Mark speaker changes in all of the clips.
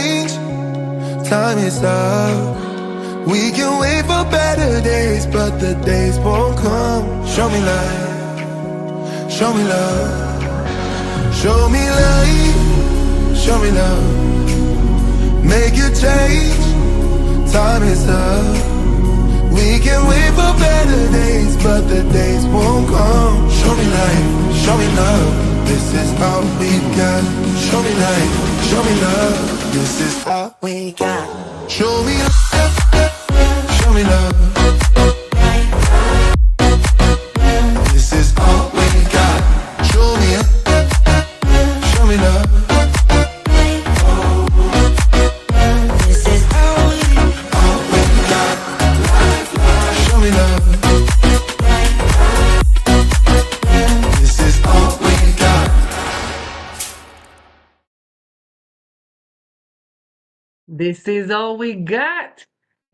Speaker 1: change. Time is up. We can wait for better days, but the days won't come. Show me light, show me love. Show me light, show me love. Make a change, time is up. We can wait for better days, but the days won't come. Show me light, show me love. This is all we got. Show me light, show me love. This is all we got. Show me love, show me love. This is all we got. Show me love. This is all we got. Show me love. This is all we got.
Speaker 2: This is all we got.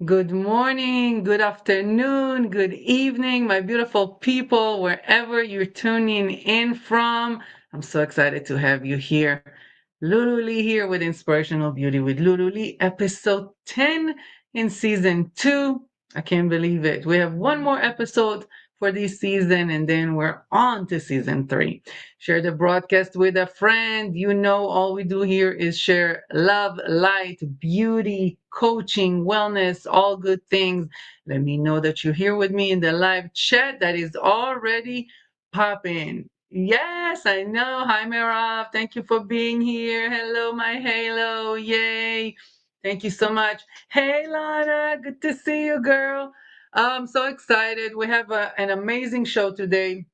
Speaker 2: Good morning, good afternoon, good evening, my beautiful people, wherever you're tuning in from. I'm so excited to have you here. Lulu-Lee here with Inspirational Beauty with Lulu-Lee, episode 10 in season 2. I can't believe it. We have one more episode for this season, and then we're on to season 3. Share the broadcast with a friend. You know, all we do here is share love, light, beauty, coaching, wellness, all good things. Let me know that you're here with me in the live chat that is already popping. Yes, I know. Hi, Mirav. Thank you for being here. Hello, my halo. Yay. Thank you so much. Hey, Lana. Good to see you, girl. I'm so excited. We have an amazing show today.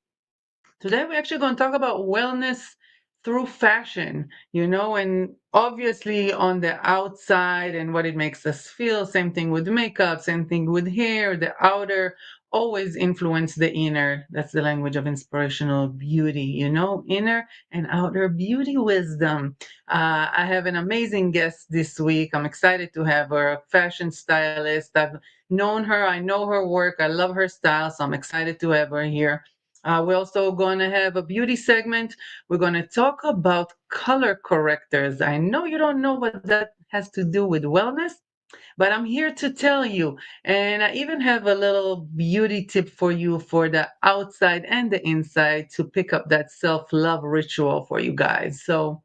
Speaker 2: Today, we're actually going to talk about wellness through fashion, and obviously on the outside and what it makes us feel. Same thing with makeup, same thing with hair. The outer always influence the inner. That's the language of inspirational beauty, inner and outer beauty wisdom. I have an amazing guest this week. I'm excited to have her, a fashion stylist. I've known her, I know her work, I love her style, so I'm excited to have her here. We're also going to have a beauty segment. We're going to talk about color correctors. I know you don't know what that has to do with wellness, but I'm here to tell you. And I even have a little beauty tip for you for the outside and the inside to pick up that self love ritual for you guys. So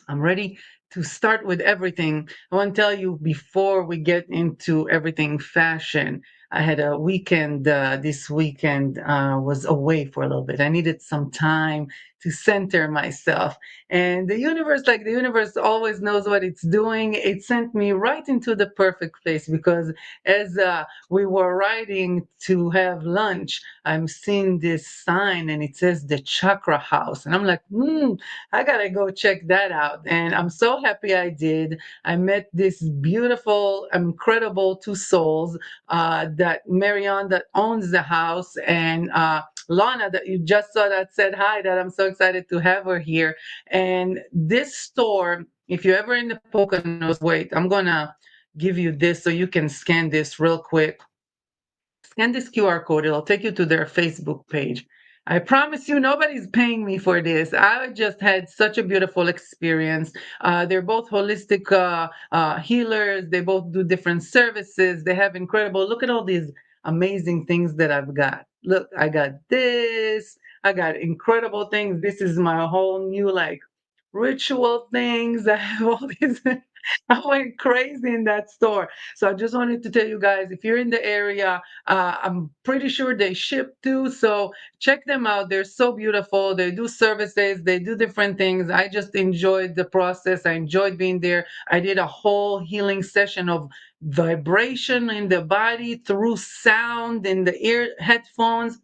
Speaker 2: I'm ready to start with everything. I want to tell you before we get into everything fashion. I had a weekend this weekend, was away for a little bit. I needed some time to center myself. And the universe always knows what it's doing. It sent me right into the perfect place because as we were riding to have lunch, I'm seeing this sign and it says the Chakra House. And I'm like, I gotta go check that out. And I'm so happy I did. I met this beautiful, incredible two souls, that Marianne that owns the house, and Lana that you just saw that said hi, that I'm so excited to have her here. And this store, if you're ever in the Poconos, wait, I'm gonna give you this so you can scan this real quick. Scan this QR code, it'll take you to their Facebook page. I promise you, nobody's paying me for this. I just had such a beautiful experience. They're both holistic healers. They both do different services. They have incredible, look at all these amazing things that I've got. Look, I got this. I got incredible things. This is my whole new, like, ritual things. I have all these. I went crazy in that store. So I just wanted to tell you guys, if you're in the area, I'm pretty sure they ship too. So check them out. They're so beautiful. They do services, they do different things. I just enjoyed the process. I enjoyed being there. I did a whole healing session of vibration in the body through sound in the ear headphones.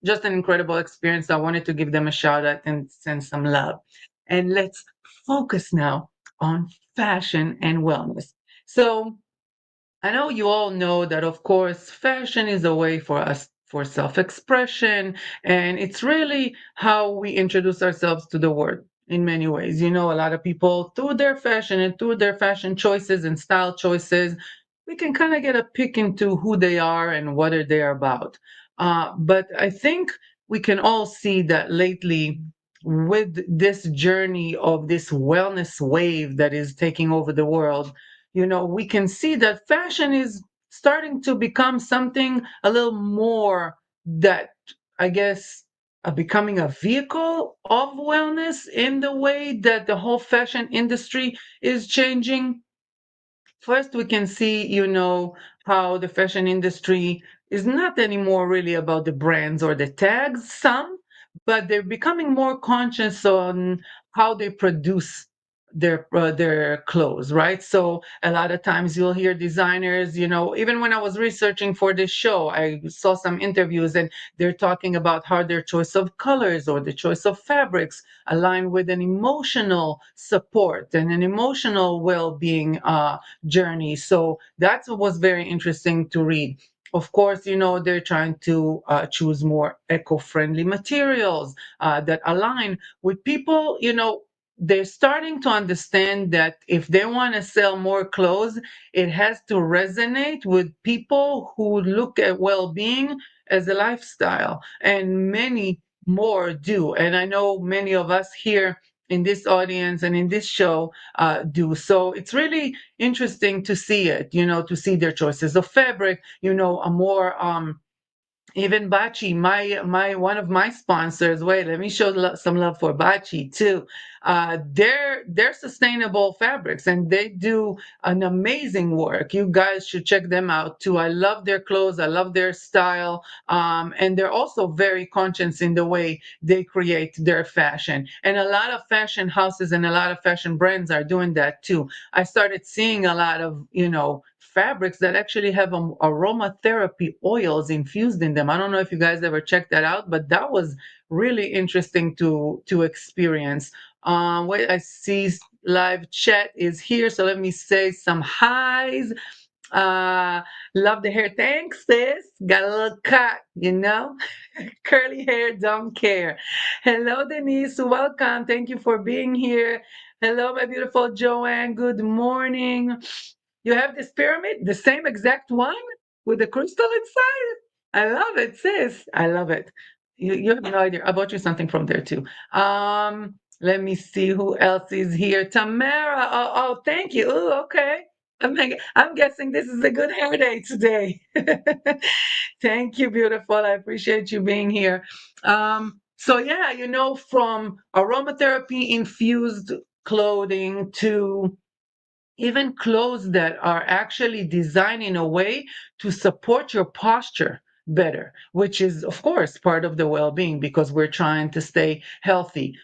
Speaker 2: Just an incredible experience. I wanted to give them a shout out and send some love. And let's focus now on fashion and wellness. So I know you all know that, of course, fashion is a way for us for self expression, and it's really how we introduce ourselves to the world in many ways. A lot of people, through their fashion and through their fashion choices and style choices, we can kind of get a peek into who they are and what are they about. But I think we can all see that lately with this journey of this wellness wave that is taking over the world, we can see that fashion is starting to become something a little more that, I guess, becoming a vehicle of wellness in the way that the whole fashion industry is changing. First, we can see, how the fashion industry is not anymore really about the brands or the tags, some, but they're becoming more conscious on how they produce their clothes, right? So a lot of times you'll hear designers, even when I was researching for this show, I saw some interviews and they're talking about how their choice of colors or the choice of fabrics align with an emotional support and an emotional well-being journey. So that was very interesting to read. Of course, they're trying to choose more eco-friendly materials that align with people. They're starting to understand that if they want to sell more clothes, it has to resonate with people who look at well-being as a lifestyle, and many more do. And I know many of us here in this audience and in this show do. So it's really interesting to see it, to see their choices of fabric, a more even Bachi, my one of my sponsors. Wait, let me show some love for Bachi too. They're sustainable fabrics and they do an amazing work. You guys should check them out too. I love their clothes. I love their style. And they're also very conscious in the way they create their fashion. And a lot of fashion houses and a lot of fashion brands are doing that too. I started seeing a lot of, fabrics that actually have aromatherapy oils infused in them. I don't know if you guys ever checked that out, but that was really interesting to experience. Wait, I see live chat is here, so let me say some highs. Uh, love the hair. Thanks, sis. Got a little cut, curly hair, don't care. Hello, Denise. Welcome. Thank you for being here. Hello, my beautiful Joanne. Good morning. You have this pyramid, the same exact one with the crystal inside. I love it, sis. I love it. You have no idea. I bought you something from there too. Let me see who else is here. Tamara. Oh, thank you. Ooh, okay. I'm guessing this is a good hair day today. Thank you, beautiful. I appreciate you being here. So yeah, from aromatherapy infused clothing to even clothes that are actually designed in a way to support your posture better, which is of course part of the well-being because we're trying to stay healthy.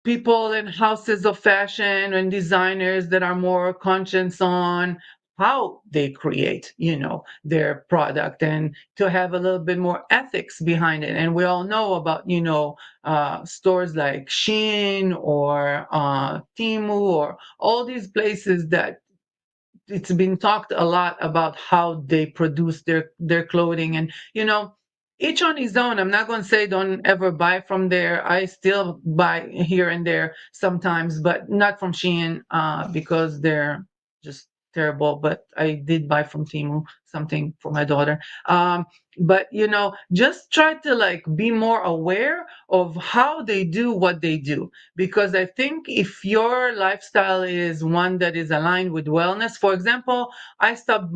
Speaker 2: People in houses of fashion and designers that are more conscious on how they create, their product, and to have a little bit more ethics behind it. And we all know about, stores like Shein or Timu or all these places that it's been talked a lot about how they produce their clothing, and each on his own. I'm not going to say don't ever buy from there. I still buy here and there sometimes, but not from Shein because they're just terrible. But I did buy from Timu something for my daughter. But just try to like be more aware of how they do what they do, because I think if your lifestyle is one that is aligned with wellness, for example, I stopped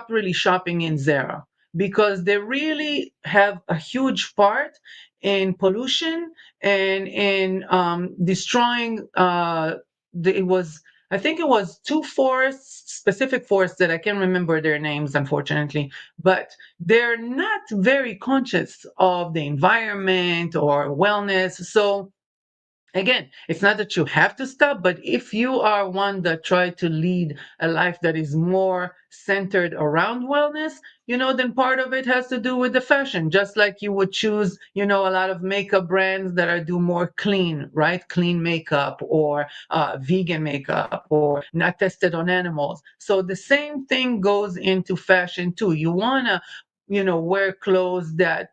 Speaker 2: really shopping in Zara because they really have a huge part in pollution and in destroying. It was, I think it was two forests, specific forests that I can't remember their names, unfortunately, but they're not very conscious of the environment or wellness. So again, it's not that you have to stop, but if you are one that try to lead a life that is more centered around wellness, then part of it has to do with the fashion. Just like you would choose, a lot of makeup brands that are do more clean, right? Clean makeup or vegan makeup or not tested on animals. So the same thing goes into fashion too. You wanna, wear clothes that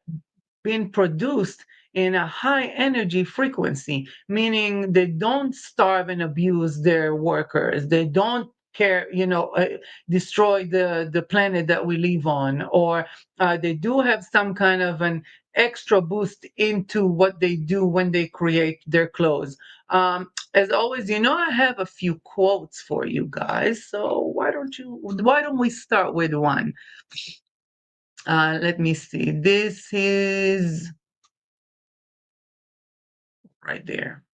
Speaker 2: being produced in a high energy frequency, meaning they don't starve and abuse their workers. They don't care, destroy the planet that we live on, or they do have some kind of an extra boost into what they do when they create their clothes. As always, I have a few quotes for you guys. So why don't we start with one? Let me see. This is right there.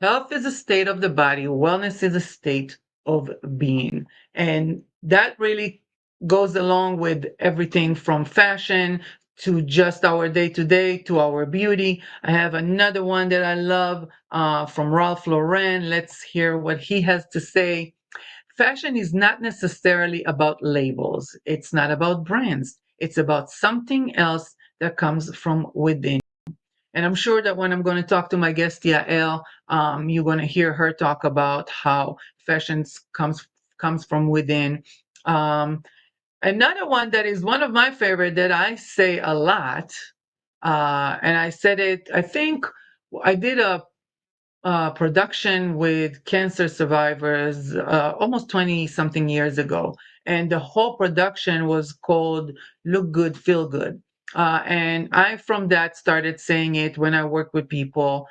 Speaker 2: Health is a state of the body, wellness is a state of being. And that really goes along with everything from fashion to just our day to day to our beauty. I have another one that I love from Ralph Lauren. Let's hear what he has to say. Fashion is not necessarily about labels, it's not about brands, it's about something else that comes from within. And I'm sure that when I'm going to talk to my guest Yael, you're going to hear her talk about how fashion comes from within. Um, Another one that is one of my favorite that I say a lot, and I said it. I think I did a production with cancer survivors almost 20 something years ago. And the whole production was called Look Good, Feel Good. And I, from that, started saying it when I work with people.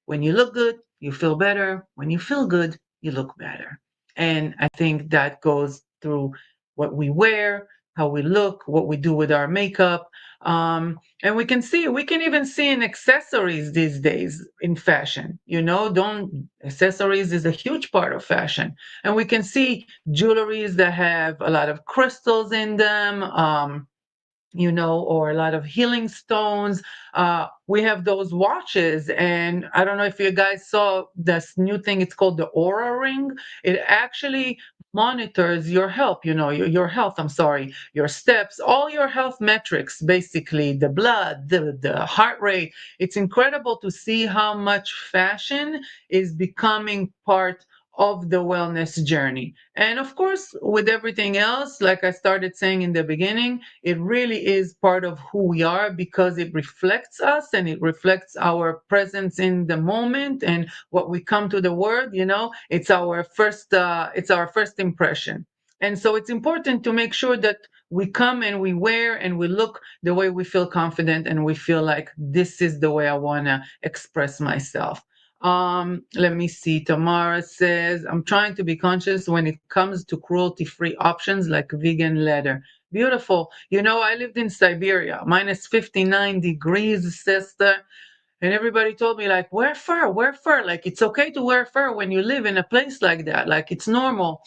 Speaker 2: When you look good, you feel better. When you feel good, you look better. And I think that goes through what we wear, how we look, what we do with our makeup. And we can even see in accessories these days in fashion. Don't accessories is a huge part of fashion. And we can see jewelries that have a lot of crystals in them. Or a lot of healing stones. We have those watches, and I don't know if you guys saw this new thing. It's called the Aura Ring. It actually monitors your health. Your health. I'm sorry, your steps, all your health metrics, basically the blood, the heart rate. It's incredible to see how much fashion is becoming part of the wellness journey. And of course, with everything else, like I started saying in the beginning, it really is part of who we are because it reflects us and it reflects our presence in the moment and what we come to the world. It's our first impression. And so it's important to make sure that we come and we wear and we look the way we feel confident and we feel like this is the way I want to express myself. Let me see. Tamara says, I'm trying to be conscious when it comes to cruelty-free options like vegan leather. Beautiful. I lived in Siberia, minus 59 degrees, sister. And everybody told me, like, wear fur, wear fur. Like, it's okay to wear fur when you live in a place like that. Like, it's normal.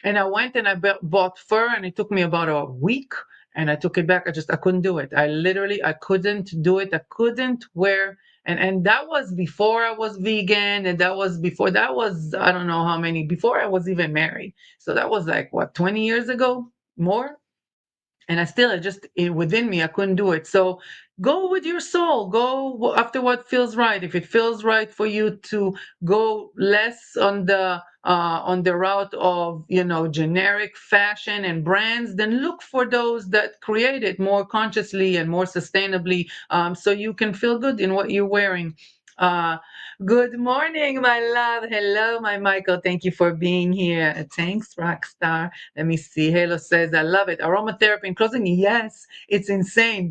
Speaker 2: And I went and I bought fur, and it took me about a week. And I took it back. I couldn't do it. I couldn't do it. I couldn't wear. And that was before I was vegan. And that was, I don't know how many, before I was even married. So that was like, what, 20 years ago? More? And within me, I couldn't do it. So go with your soul, go after what feels right. If it feels right for you to go less on the route of generic fashion and brands, then look for those that create it more consciously and more sustainably, so you can feel good in what you're wearing. uh, Good morning, my love. Hello, my Michael. Thank you for being here. Thanks, Rockstar. Let me see. Halo says, I love it. Aromatherapy in clothing. Yes, it's insane.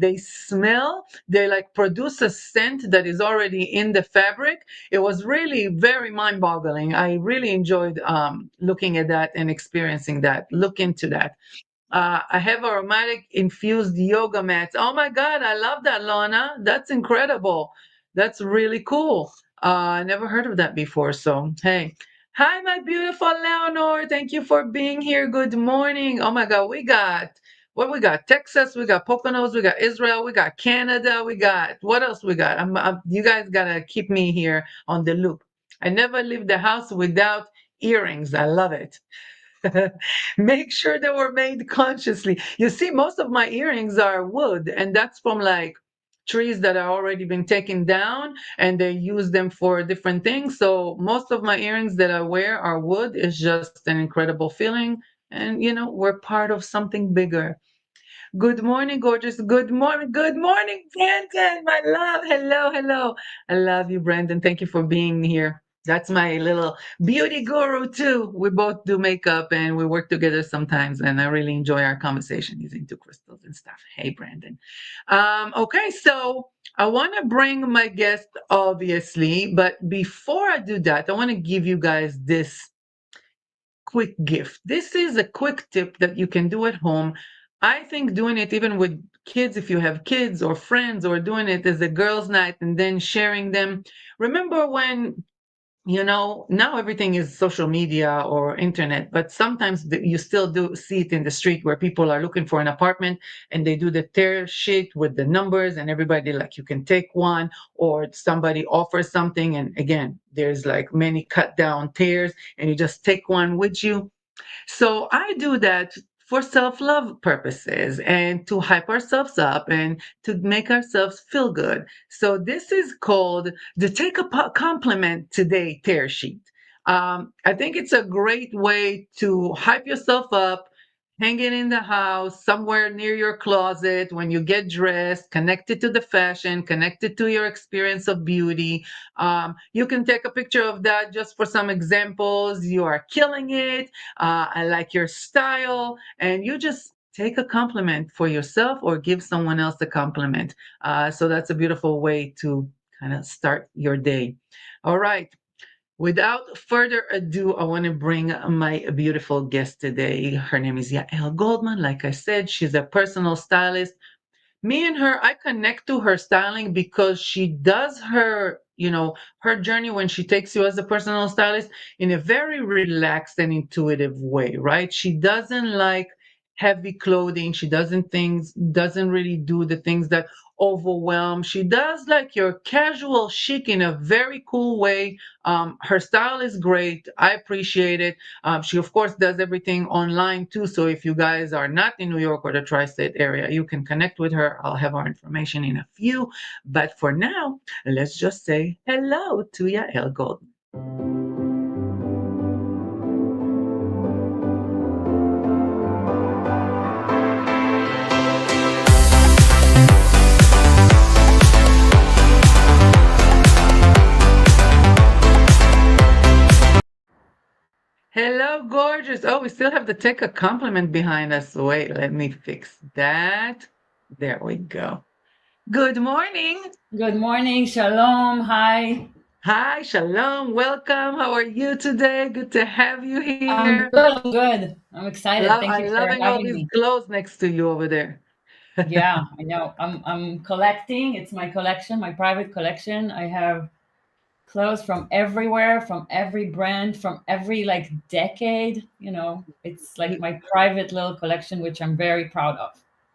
Speaker 2: They like produce a scent that is already in the fabric. It was really very mind boggling. I really enjoyed looking at that and experiencing that. Look into that. I have aromatic infused yoga mats. Oh my God, I love that, Lana. That's incredible. That's really cool. I never heard of that before. So, hey. Hi, my beautiful Leonor. Thank you for being here. Good morning. Oh my God, we got? Texas, we got Poconos, we got Israel, we got Canada, we got what else we got? You guys gotta keep me here on the loop. I never leave the house without earrings. I love it. Make sure they were made consciously. You see, most of my earrings are wood, and that's from like trees that are already been taken down and they use them for different things. So most of my earrings that I wear are wood. It's just an incredible feeling. And we're part of something bigger. Good morning, gorgeous. Good morning. Good morning, Brandon, my love. Hello, hello. I love you, Brandon. Thank you for being here. That's my little beauty guru too. We both do makeup and we work together sometimes, and I really enjoy our conversation. He's into crystals and stuff. Hey, Brandon. Okay, so I want to bring my guest, obviously, but before I do that, I want to give you guys this quick gift. This is a quick tip that you can do at home. I think doing it even with kids, if you have kids or friends, or doing it as a girls' night and then sharing them. Remember when, now everything is social media or internet, but sometimes you still do see it in the street where people are looking for an apartment and they do the tear sheet with the numbers, and everybody like, you can take one, or somebody offers something, and again, there's like many cut down tears, and you just take one with you. So I do that for self love purposes and to hype ourselves up and to make ourselves feel good. So this is called the Take a Compliment Today tear sheet. I think it's a great way to hype yourself up. Hang it in the house, somewhere near your closet when you get dressed, connected to the fashion, connected to your experience of beauty. You can take a picture of that just for some examples. You are killing it. I like your style. And you just take a compliment for yourself or give someone else a compliment. So that's a beautiful way to kind of start your day. All right. Without further ado, I want to bring my beautiful guest today. Her name is Yael Goldman. Like I said, she's a personal stylist. Me and her, I connect to her styling because she does her journey when she takes you as a personal stylist in a very relaxed and intuitive way, right? She doesn't like heavy clothing. She doesn't really do the things that overwhelm. She does like your casual chic in a very cool way. Her style is great. I appreciate it. She, of course, does everything online too. So if you guys are not in New York or the tri state area, you can connect with her. I'll have our information in a few. But for now, let's just say hello to Yael Goldman. Hello, gorgeous. Oh, we still have to take a compliment behind us. Wait, let me fix that. There we go. Good morning.
Speaker 3: Good morning, shalom, hi.
Speaker 2: Hi, shalom. Welcome. How are you today? Good to have you here.
Speaker 3: I'm good, I'm good. I'm excited. Thank
Speaker 2: I'm
Speaker 3: you for
Speaker 2: loving all
Speaker 3: having
Speaker 2: these
Speaker 3: me.
Speaker 2: clothes next to you over there.
Speaker 3: Yeah, I know. I'm collecting. It's my collection, my private collection. I have clothes from everywhere, from every brand, from every like decade. It's like my private little collection, which I'm very proud of.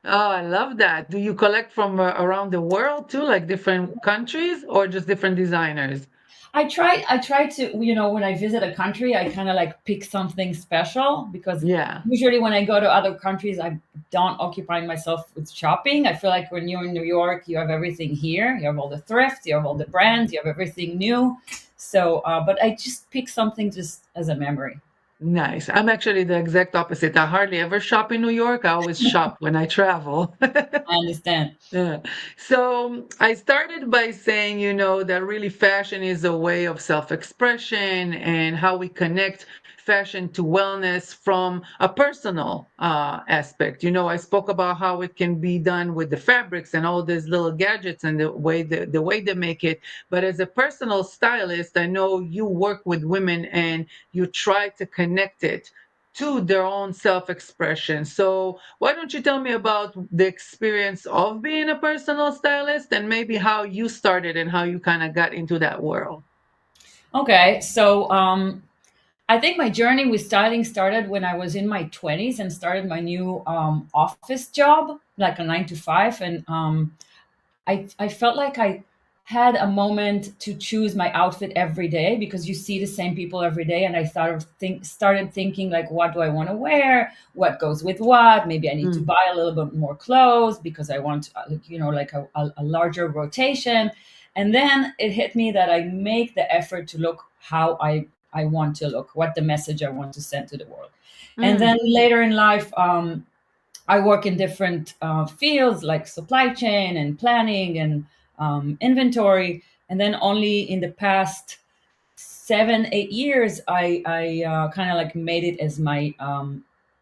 Speaker 2: Oh, I love that. Do you collect from around the world too, like different countries, or just different designers?
Speaker 3: I try to, when I visit a country, I kind of like pick something special because
Speaker 2: Yeah,
Speaker 3: usually when I go to other countries, I don't occupy myself with shopping. I feel like when you're in New York, you have everything here. You have all the thrift, you have all the brands, you have everything new. So, but I just pick something just as a memory.
Speaker 2: nice. I'm actually the exact opposite. I hardly ever shop in New York. I always shop when I travel.
Speaker 3: I understand.
Speaker 2: Yeah. So I started by saying, that really fashion is a way of self expression and how we connect fashion to wellness from a personal aspect. I spoke about how it can be done with the fabrics and all these little gadgets and the way they make it. But as a personal stylist, I know you work with women and you try to connect it to their own self expression. So, why don't you tell me about the experience of being a personal stylist and maybe how you started and how you kind of got into that world?
Speaker 3: Okay, so I think my journey with styling started when I was in my 20s and started my new office job, like a 9 to 5. And I felt like I had a moment to choose my outfit every day because you see the same people every day. And I started thinking like, what do I want to wear? What goes with what? Maybe I need to
Speaker 2: Mm,
Speaker 3: buy a little bit more clothes because I want, like a larger rotation. And then it hit me that I make the effort to look how I want to look, what the message I want to send to the world. And
Speaker 2: mm,
Speaker 3: then later in life, I work in different fields like supply chain and planning and inventory. And then only in the past 7, 8 years, I kind of like made it as my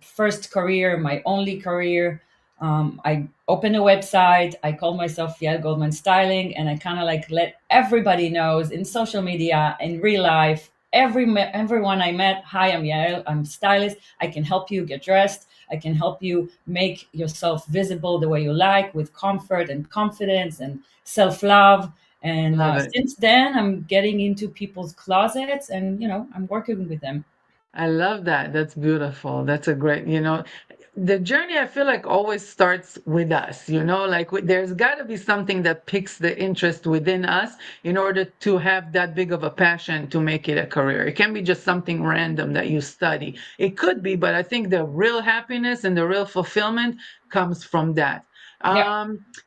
Speaker 3: first career, my only career. I opened a website. I called myself Yael Goldman Styling, and I kind of like let everybody knows in social media, in real life, everyone I met. Hi, I'm Yael. I'm a stylist. I can help you get dressed. I can help you make yourself visible the way you like, with comfort and confidence and self love. And
Speaker 2: Love it.
Speaker 3: since then, I'm getting into people's closets, and I'm working with them.
Speaker 2: I love that. That's beautiful. That's a great, the journey I feel like always starts with us, like there's got to be something that piques the interest within us in order to have that big of a passion to make it a career. It can be just something random that you study. It could be, but I think the real happiness and the real fulfillment comes from that.
Speaker 3: Yeah,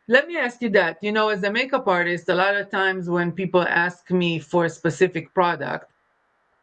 Speaker 2: Let me ask you that, as a makeup artist, a lot of times when people ask me for a specific product,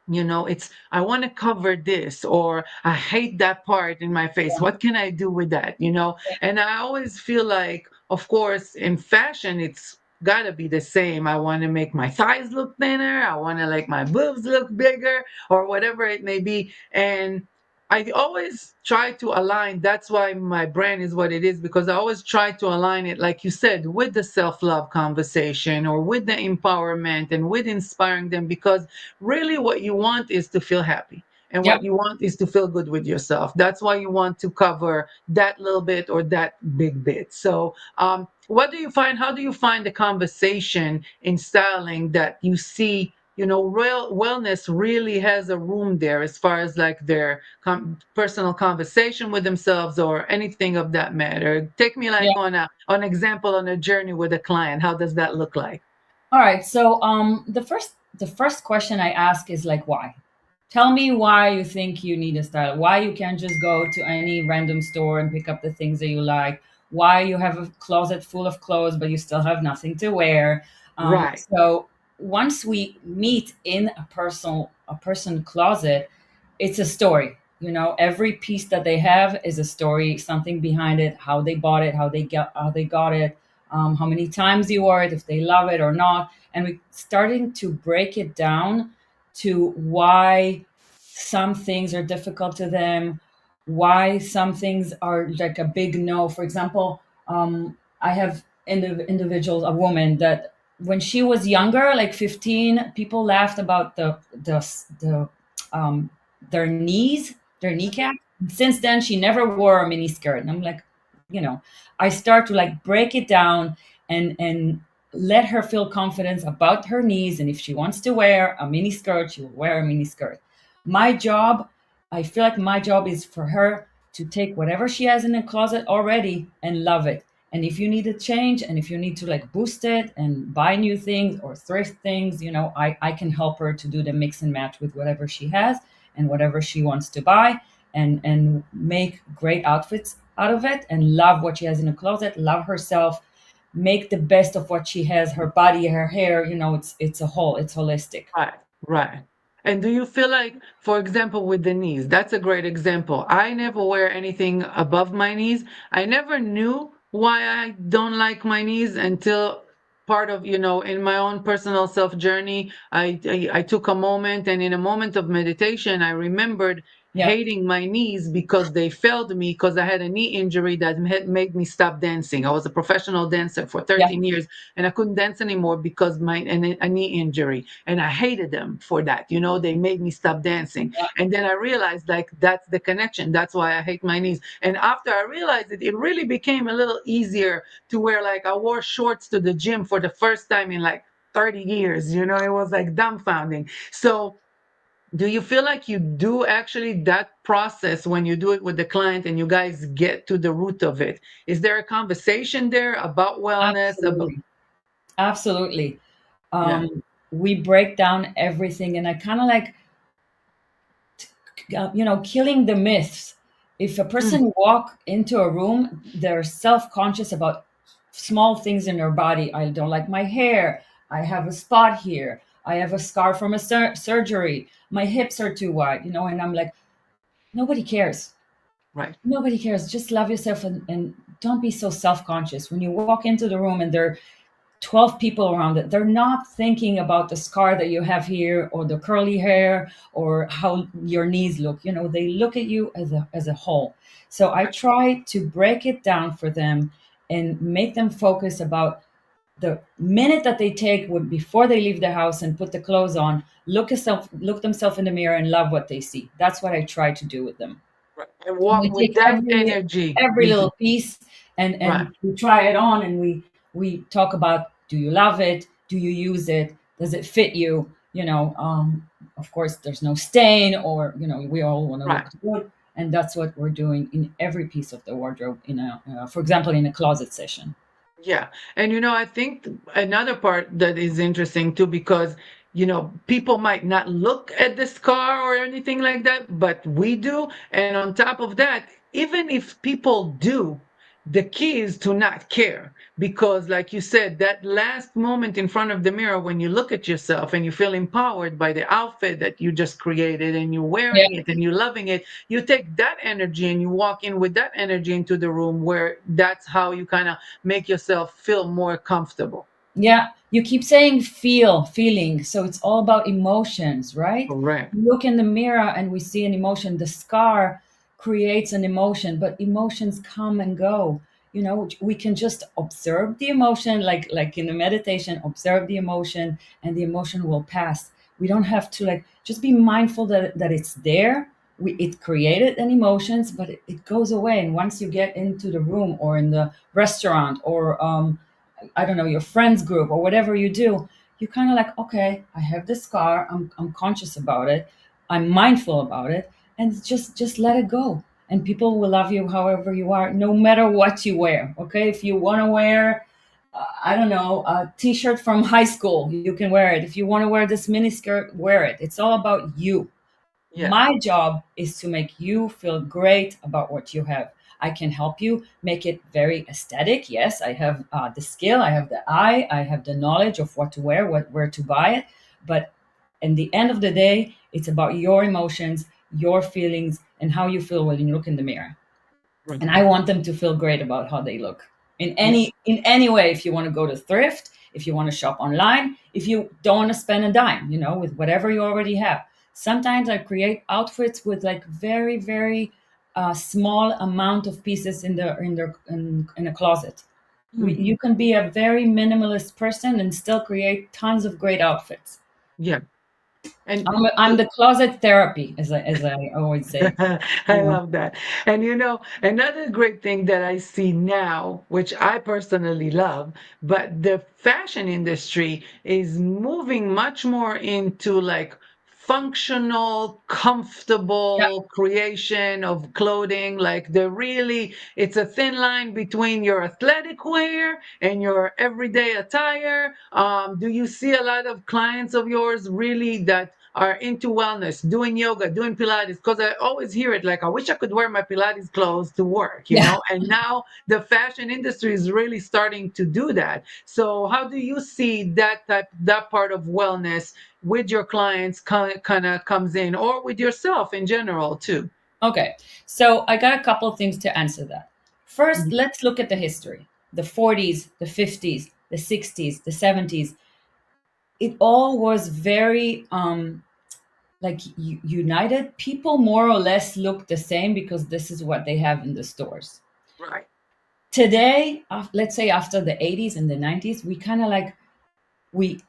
Speaker 2: it's I want to cover this, or I hate that part in my face.
Speaker 3: yeah,
Speaker 2: What can I do with that?
Speaker 3: yeah,
Speaker 2: And I always feel like, of course, in fashion, it's got to be the same. I want to make my thighs look thinner. I want to like my boobs look bigger, or whatever it may be. And I always try to align. That's why my brand is what it is, because I always try to align it, like you said, with the self love conversation or with the empowerment and with inspiring them, because really what you want is to feel happy, and
Speaker 3: yeah.
Speaker 2: what you want is to feel good with yourself. That's why you want to cover that little bit or that big bit. So what do you find, how do you find the conversation in styling that you see, real wellness really has a room there, as far as like their personal conversation with themselves or anything of that matter? Take me like
Speaker 3: Yeah.
Speaker 2: on example, on a journey with a client. How does that look like?
Speaker 3: All right. So the first question I ask is like, why? Tell me why you think you need a style. Why you can't just go to any random store and pick up the things that you like. Why you have a closet full of clothes but you still have nothing to wear.
Speaker 2: Right.
Speaker 3: So once we meet in a person closet, it's a story. Every piece that they have is a story, something behind it, how they bought it, how they got it, how many times you wore it, if they love it or not. And we're starting to break it down to why some things are difficult to them, why some things are like a big no. For example, I have individuals, a woman that when she was younger, like 15, people laughed about the um, their knees, their kneecap. Since then, she never wore a mini skirt, and I'm like, you know, I start to like break it down and let her feel confidence about her knees. And if she wants to wear a mini skirt, she will wear a mini skirt. My job, I feel like my job is for her to take whatever she has in the closet already and love it. And if you need a change, and if you need to like boost it and buy new things or thrift things, I can help her to do the mix and match with whatever she has and whatever she wants to buy, and make great outfits out of it, and love what she has in the closet, love herself, make the best of what she has, her body, her hair. It's a whole, it's holistic.
Speaker 2: Right, right. And do you feel like, for example, with the knees, that's a great example. I never wear anything above my knees. I never knew why I don't like my knees until part of, in my own personal self journey, I took a moment, and in a moment of meditation, I remembered
Speaker 3: Yeah,
Speaker 2: hating my knees because they failed me, because I had a knee injury that had made me stop dancing. I was a professional dancer for
Speaker 3: yeah,
Speaker 2: 13 years, and I couldn't dance anymore because a knee injury, and I hated them for that. They made me stop dancing,
Speaker 3: yeah,
Speaker 2: and then I realized like that's the connection. That's why I hate my knees. And after I realized it, it really became a little easier to wear. Like I wore shorts to the gym for the first time in like 30 years. It was like dumbfounding. So do you feel like you do actually that process when you do it with the client and you guys get to the root of it? Is there a conversation there about wellness? About,
Speaker 3: absolutely, absolutely.
Speaker 2: yeah.
Speaker 3: We break down everything, and I kind of like, killing the myths. If a
Speaker 2: Mm,
Speaker 3: person walk into a room, they're self-conscious about small things in their body. I don't like my hair. I have a spot here. I have a scar from a surgery. My hips are too wide, and I'm like, nobody cares.
Speaker 2: right.
Speaker 3: Nobody cares. Just love yourself, and don't be so self-conscious. When you walk into the room and they're 12 people around it. They're not thinking about the scar that you have here or the curly hair or how your knees look. They look at you as a whole. So I try to break it down for them and make them focus about the minute that they take before they leave the house and put the clothes on, look themselves in the mirror and love what they see. That's what I try to do with them.
Speaker 2: Right. And
Speaker 3: And we
Speaker 2: walk with
Speaker 3: take
Speaker 2: that
Speaker 3: every
Speaker 2: energy.
Speaker 3: every little piece and
Speaker 2: Right.
Speaker 3: we try it on, and we talk about, do you love it? Do you use it? Does it fit you? Of course, there's no stain, or we all want to
Speaker 2: Right.
Speaker 3: look good, and that's what we're doing in every piece of the wardrobe. For example, in a closet session.
Speaker 2: Yeah. And I think another part that is interesting too, because people might not look at the scar or anything like that, but we do. And on top of that, even if people do, the key is to not care. Because, like you said, that last moment in front of the mirror when you look at yourself and you feel empowered by the outfit that you just created and you're
Speaker 3: Yeah.
Speaker 2: wearing it and you're loving it, you take that energy and you walk in with that energy into the room, where that's how you kind of make yourself feel more comfortable.
Speaker 3: Yeah, you keep saying feeling. So it's all about emotions, right?
Speaker 2: Correct.
Speaker 3: We look in the mirror and we see an emotion. The scar creates an emotion, but emotions come and go. We can just observe the emotion, like in the meditation, observe the emotion, and the emotion will pass. We don't have to just be mindful that it's there. It created an emotions, but it goes away. And once you get into the room or in the restaurant or I don't know, your friends group or whatever you do, you kind of like, okay, I have this scar. I'm conscious about it. I'm mindful about it, and just let it go. And people will love you however you are, no matter what you wear. Okay, if you want to wear, I don't know, a T-shirt from high school, you can wear it. If you want to wear this mini skirt, wear it. It's all about you.
Speaker 2: Yeah.
Speaker 3: My job is to make you feel great about what you have. I can help you make it very aesthetic. Yes, I have the skill, I have the eye, I have the knowledge of what to wear, where to buy it. But in the end of the day, it's about your emotions, your feelings, and how you feel when you look in the mirror.
Speaker 2: Right.
Speaker 3: And I want them to feel great about how they look in
Speaker 2: Yeah.
Speaker 3: any way. If you want to go to thrift, if you want to shop online, if you don't want to spend a dime, with whatever you already have. Sometimes I create outfits with very very small amount of pieces in a closet.
Speaker 2: Mm.
Speaker 3: You can be a very minimalist person and still create tons of great outfits.
Speaker 2: Yeah. And
Speaker 3: I'm the closet therapy, as I always say.
Speaker 2: I love that. And another great thing that I see now, which I personally love, but the fashion industry is moving much more into like functional,
Speaker 3: Yeah.
Speaker 2: comfortable creation of clothing. Like it's a thin line between your athletic wear and your everyday attire. Do you see a lot of clients of yours really that are into wellness, doing yoga, doing Pilates? Because I always hear it like, I wish I could wear my Pilates clothes to work,
Speaker 3: Yeah.
Speaker 2: And now the fashion industry is really starting to do that. So how do you see that part of wellness with your clients kind of comes in, or with yourself in general too?
Speaker 3: Okay, so I got a couple of things to answer that. First,
Speaker 2: Mhm.
Speaker 3: let's look at the history. The 40s, the 50s, the 60s, the 70s. It all was very united. People more or less look the same because this is what they have in the stores.
Speaker 2: Right.
Speaker 3: Today, let's say after the 80s and the 90s, we kind of we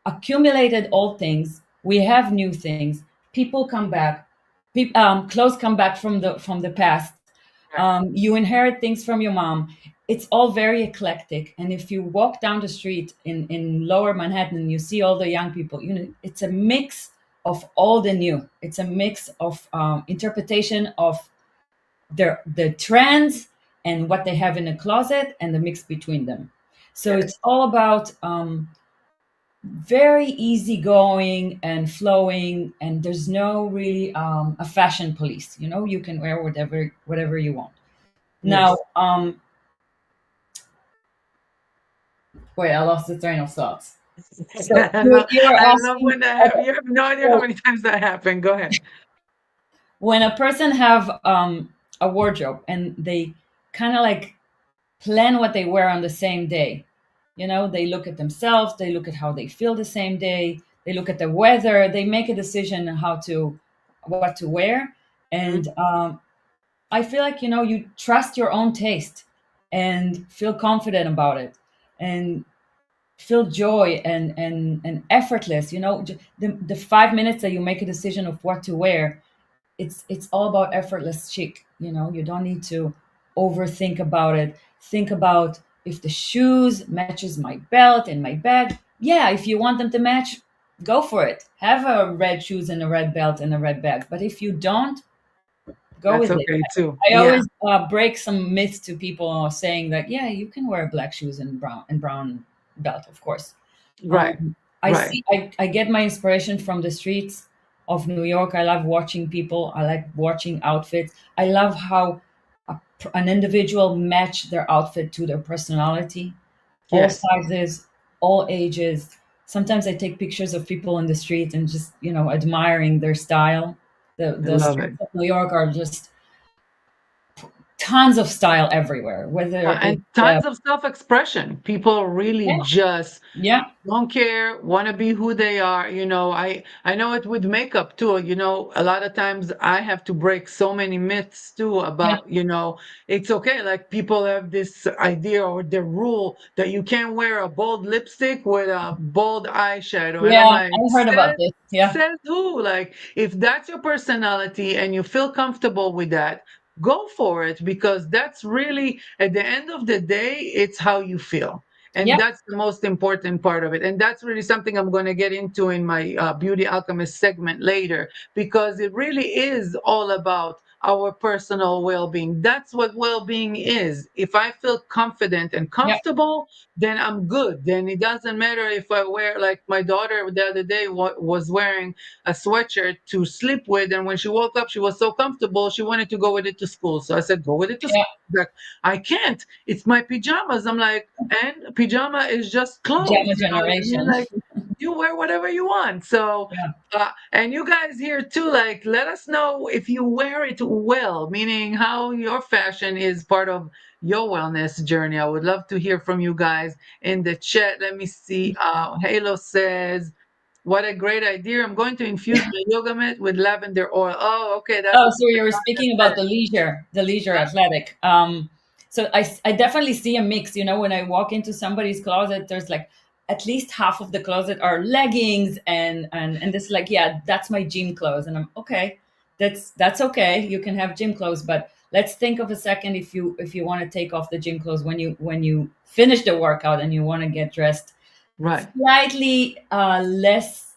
Speaker 3: accumulated old things. We have new things. People come back. Clothes come back from the past.
Speaker 2: Right.
Speaker 3: You inherit things from your mom. It's all very eclectic. And if you walk down the street in Lower Manhattan and you see all the young people, it's a mix of all the new. It's a mix of interpretation of the trends and what they have in the closet and the mix between them. So
Speaker 2: Yes.
Speaker 3: it's all about very easygoing and flowing, and there's no really a fashion police. You can wear whatever you want. Now,
Speaker 2: Yes.
Speaker 3: wait, I lost the train of thoughts. So you
Speaker 2: I
Speaker 3: you were
Speaker 2: love
Speaker 3: asking,
Speaker 2: when that happens.
Speaker 3: okay,
Speaker 2: You have no idea how
Speaker 3: so
Speaker 2: many times that happened. Go ahead.
Speaker 3: when a person have a wardrobe and they kind of plan what they wear on the same day, They look at themselves, they look at how they feel the same day, they look at the weather, they make a decision on what to wear. And I feel like, you trust your own taste and feel confident about it and feel joy and effortless. The 5 minutes that you make a decision of what to wear, it's all about effortless chic. You don't need to overthink about it. Think about if the shoes matches my belt and my bag. Yeah, if you want them to match, go for it. Have a red shoes and a red belt and a red bag. But if you don't, go
Speaker 2: That's
Speaker 3: with it.
Speaker 2: okay too.
Speaker 3: I
Speaker 2: Yeah.
Speaker 3: always break some myths to people saying that, yeah, you can wear black shoes and brown belt, of course.
Speaker 2: Right.
Speaker 3: Um,
Speaker 2: Right.
Speaker 3: I get my inspiration from the streets of New York. I love watching people. I like watching outfits. I love how an individual match their outfit to their personality, all
Speaker 2: Yes.
Speaker 3: sizes, all ages. Sometimes I take pictures of people in the street and just, admiring their style.
Speaker 2: I
Speaker 3: The
Speaker 2: love
Speaker 3: streets
Speaker 2: it.
Speaker 3: of New York are just tons of style everywhere. Whether it's
Speaker 2: And tons of self-expression. People really
Speaker 3: yeah,
Speaker 2: just
Speaker 3: yeah,
Speaker 2: don't care, want to be who they are. I know it with makeup too. A lot of times I have to break so many myths too
Speaker 3: yeah,
Speaker 2: about, it's okay. Like people have this idea or the rule that you can't wear a bold lipstick with a bold eyeshadow. And I'm
Speaker 3: yeah.
Speaker 2: like,
Speaker 3: I heard about this. Yeah,
Speaker 2: says who? Like, if that's your personality and you feel comfortable with that, go for it, because that's really, at the end of the day, it's how you feel. And
Speaker 3: yeah,
Speaker 2: that's the most important part of it. And that's really something I'm going to get into in my Beauty Alchemist segment later, because it really is all about our personal well being. That's what well being is. If I feel confident and
Speaker 3: yeah,
Speaker 2: comfortable, then I'm good. Then it doesn't matter if I wear, like my daughter the other day was wearing a sweatshirt to sleep with. And when she woke up, she was so comfortable, she wanted to go with it to school. So I said, go with it to school.
Speaker 3: yeah.
Speaker 2: Like, I can't. It's my pajamas. I'm like, and pajama is just clothes.
Speaker 3: Pajama
Speaker 2: You know what I mean?
Speaker 3: generation.
Speaker 2: Like, you wear whatever you want. So,
Speaker 3: Yeah.
Speaker 2: and you guys here too, like, let us know if you wear it well, meaning how your fashion is part of your wellness journey. I would love to hear from you guys in the chat. Let me see. Halo says, what a great idea. I'm going to infuse my yoga mat with lavender oil. Oh, okay. That's
Speaker 3: Oh,
Speaker 2: what
Speaker 3: so you were
Speaker 2: Tanya
Speaker 3: speaking about
Speaker 2: said.
Speaker 3: the leisure athletic. So I definitely see a mix. When I walk into somebody's closet, there's like at least half of the closet are leggings and this like, yeah, that's my gym clothes, and I'm okay. That's okay. You can have gym clothes, but let's think of a second if you want to take off the gym clothes when you finish the workout and you want to get dressed
Speaker 2: Right.
Speaker 3: slightly less